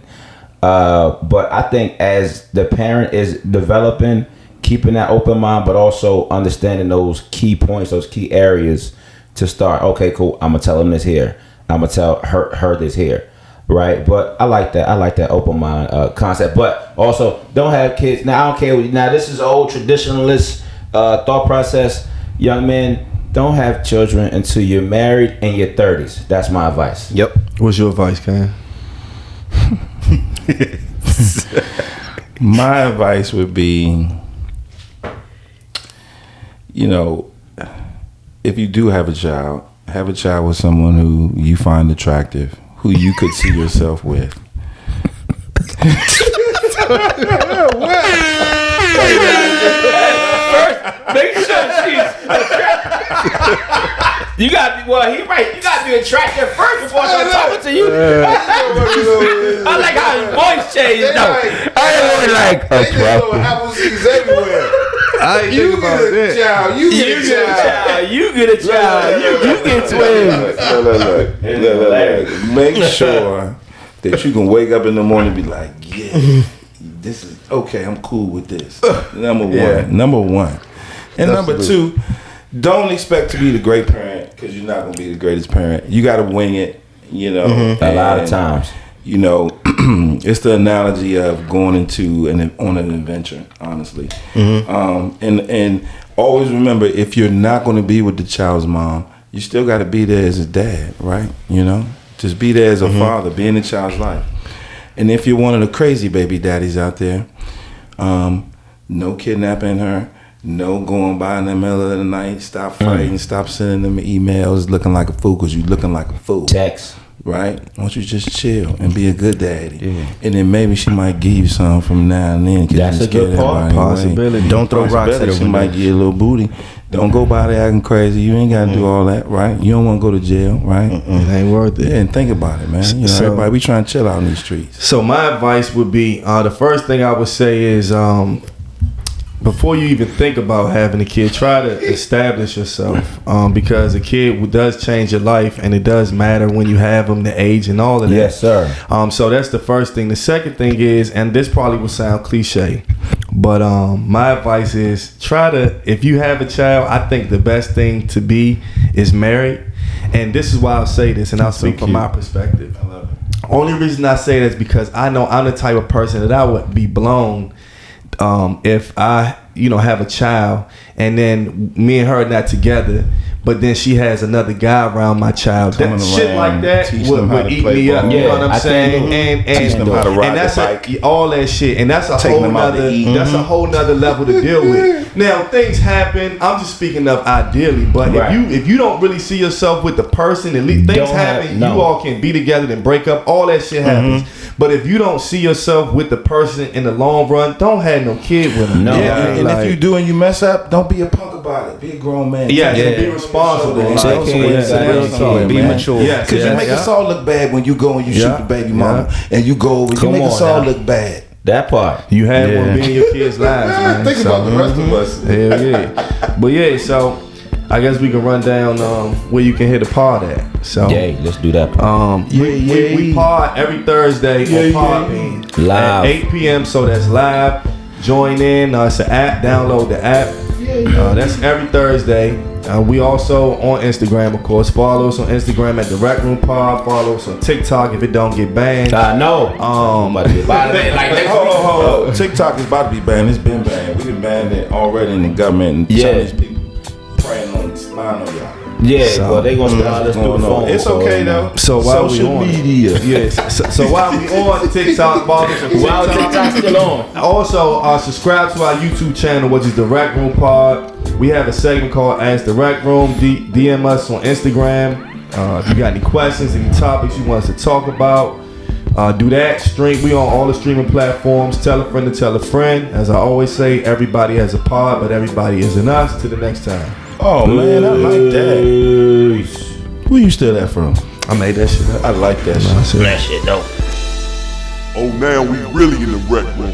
but I think as the parent is developing, keeping that open mind, but also understanding those key points, those key areas to start. Okay, cool. I'm gonna tell him this here. I'm gonna tell her this here. Right, but I like that. I like that open mind concept. But also, don't have kids. Now, I don't care. Now, this is old traditionalist thought process. Young men, don't have children until you're married in your 30s. That's my advice. Yep. What's your advice, Ken? My advice would be, if you do have a child with someone who you find attractive, who you could see yourself with. First, make sure she's attractive. You got to be attractive first before I start talking to you. I like how his voice changed though. I really like attractive. Apple seeds everywhere. I ain't think about that. You get a child. You get a child. You get twins. Look. Make sure that you can wake up in the morning and be like, yeah, this is okay. I'm cool with this. Number one. And number two, don't expect to be the great parent because you're not going to be the greatest parent. You got to wing it. A lot of times. It's the analogy of going on an adventure, honestly. And always remember, if you're not going to be with the child's mom, you still got to be there as a dad, right? Just be there as a father, be in the child's life. And if you're one of the crazy baby daddies out there, no kidnapping her, no going by in the middle of the night, stop fighting, stop sending them emails looking like a fool because you looking like a fool. Text. Right? Why don't you just chill and be a good daddy? Yeah. And then maybe she might give you some from now and then. That's a good possibility. Don't throw rocks at her. She might give you a little booty. Don't go by there acting crazy. You ain't got to do all that, right? You don't want to go to jail, right? It ain't worth it. Yeah, and think about it, man. Everybody, we trying to chill out in these streets. So my advice would be, the first thing I would say is, before you even think about having a kid, try to establish yourself, because a kid does change your life, and it does matter when you have them, the age and all of that. Yes, sir. So that's the first thing. The second thing is, and this probably will sound cliche, But my advice is if you have a child, I think the best thing to be is married. And this is why I'll say this, and I'll speak from my perspective. I love it. Only reason I say that is because I know I'm the type of person that I would be blown if I, have a child and then me and her are not together, but then she has another guy around my child. Shit like that would eat me up. You know what I'm saying? And teach them how to ride the bike. All that shit, and that's a whole nother level to deal with. Now things happen. I'm just speaking of ideally, but if you don't really see yourself with the person, at least things happen. You all can be together, then break up. All that shit happens. But if you don't see yourself with the person in the long run, don't have no kid with them. No, and if you do and you mess up, don't be a punk about it. Be a grown man. Yeah, be responsible. Be mature. Because you make us all look bad when you go and you shoot the baby mama, and you go over. You make us all look bad. That part. You had one being your kids' lives, man. Think about the rest of us. Hell yeah. But yeah, so I guess we can run down where you can hit a pod at. So let's do that. We pod every Thursday on Podbean live at 8 p.m. So that's live. Join in. It's an app. Download the app. That's every Thursday. We also on Instagram, of course. Follow us on Instagram at the Rec Room Pod. Follow us on TikTok if it don't get banned. No. TikTok is about to be banned. It's been banned. We been banned it already in the government. And Chinese people praying on spying on y'all. Well, they gonna start us through the phone. It's okay though. So while social media, So while we on TikTok, while TikTok's still on, also subscribe to our YouTube channel, which is the Rec Room Pod. We have a segment called Ask the Rec Room. DM us on Instagram. If you got any questions, any topics you want us to talk about, do that. We on all the streaming platforms. Tell a friend to tell a friend. As I always say, everybody has a pod, but everybody isn't us. Till the next time. Oh man, I like that. Where you steal that from? I made that shit up. I like that shit. That shit dope. Oh, now we really in the Rec Room.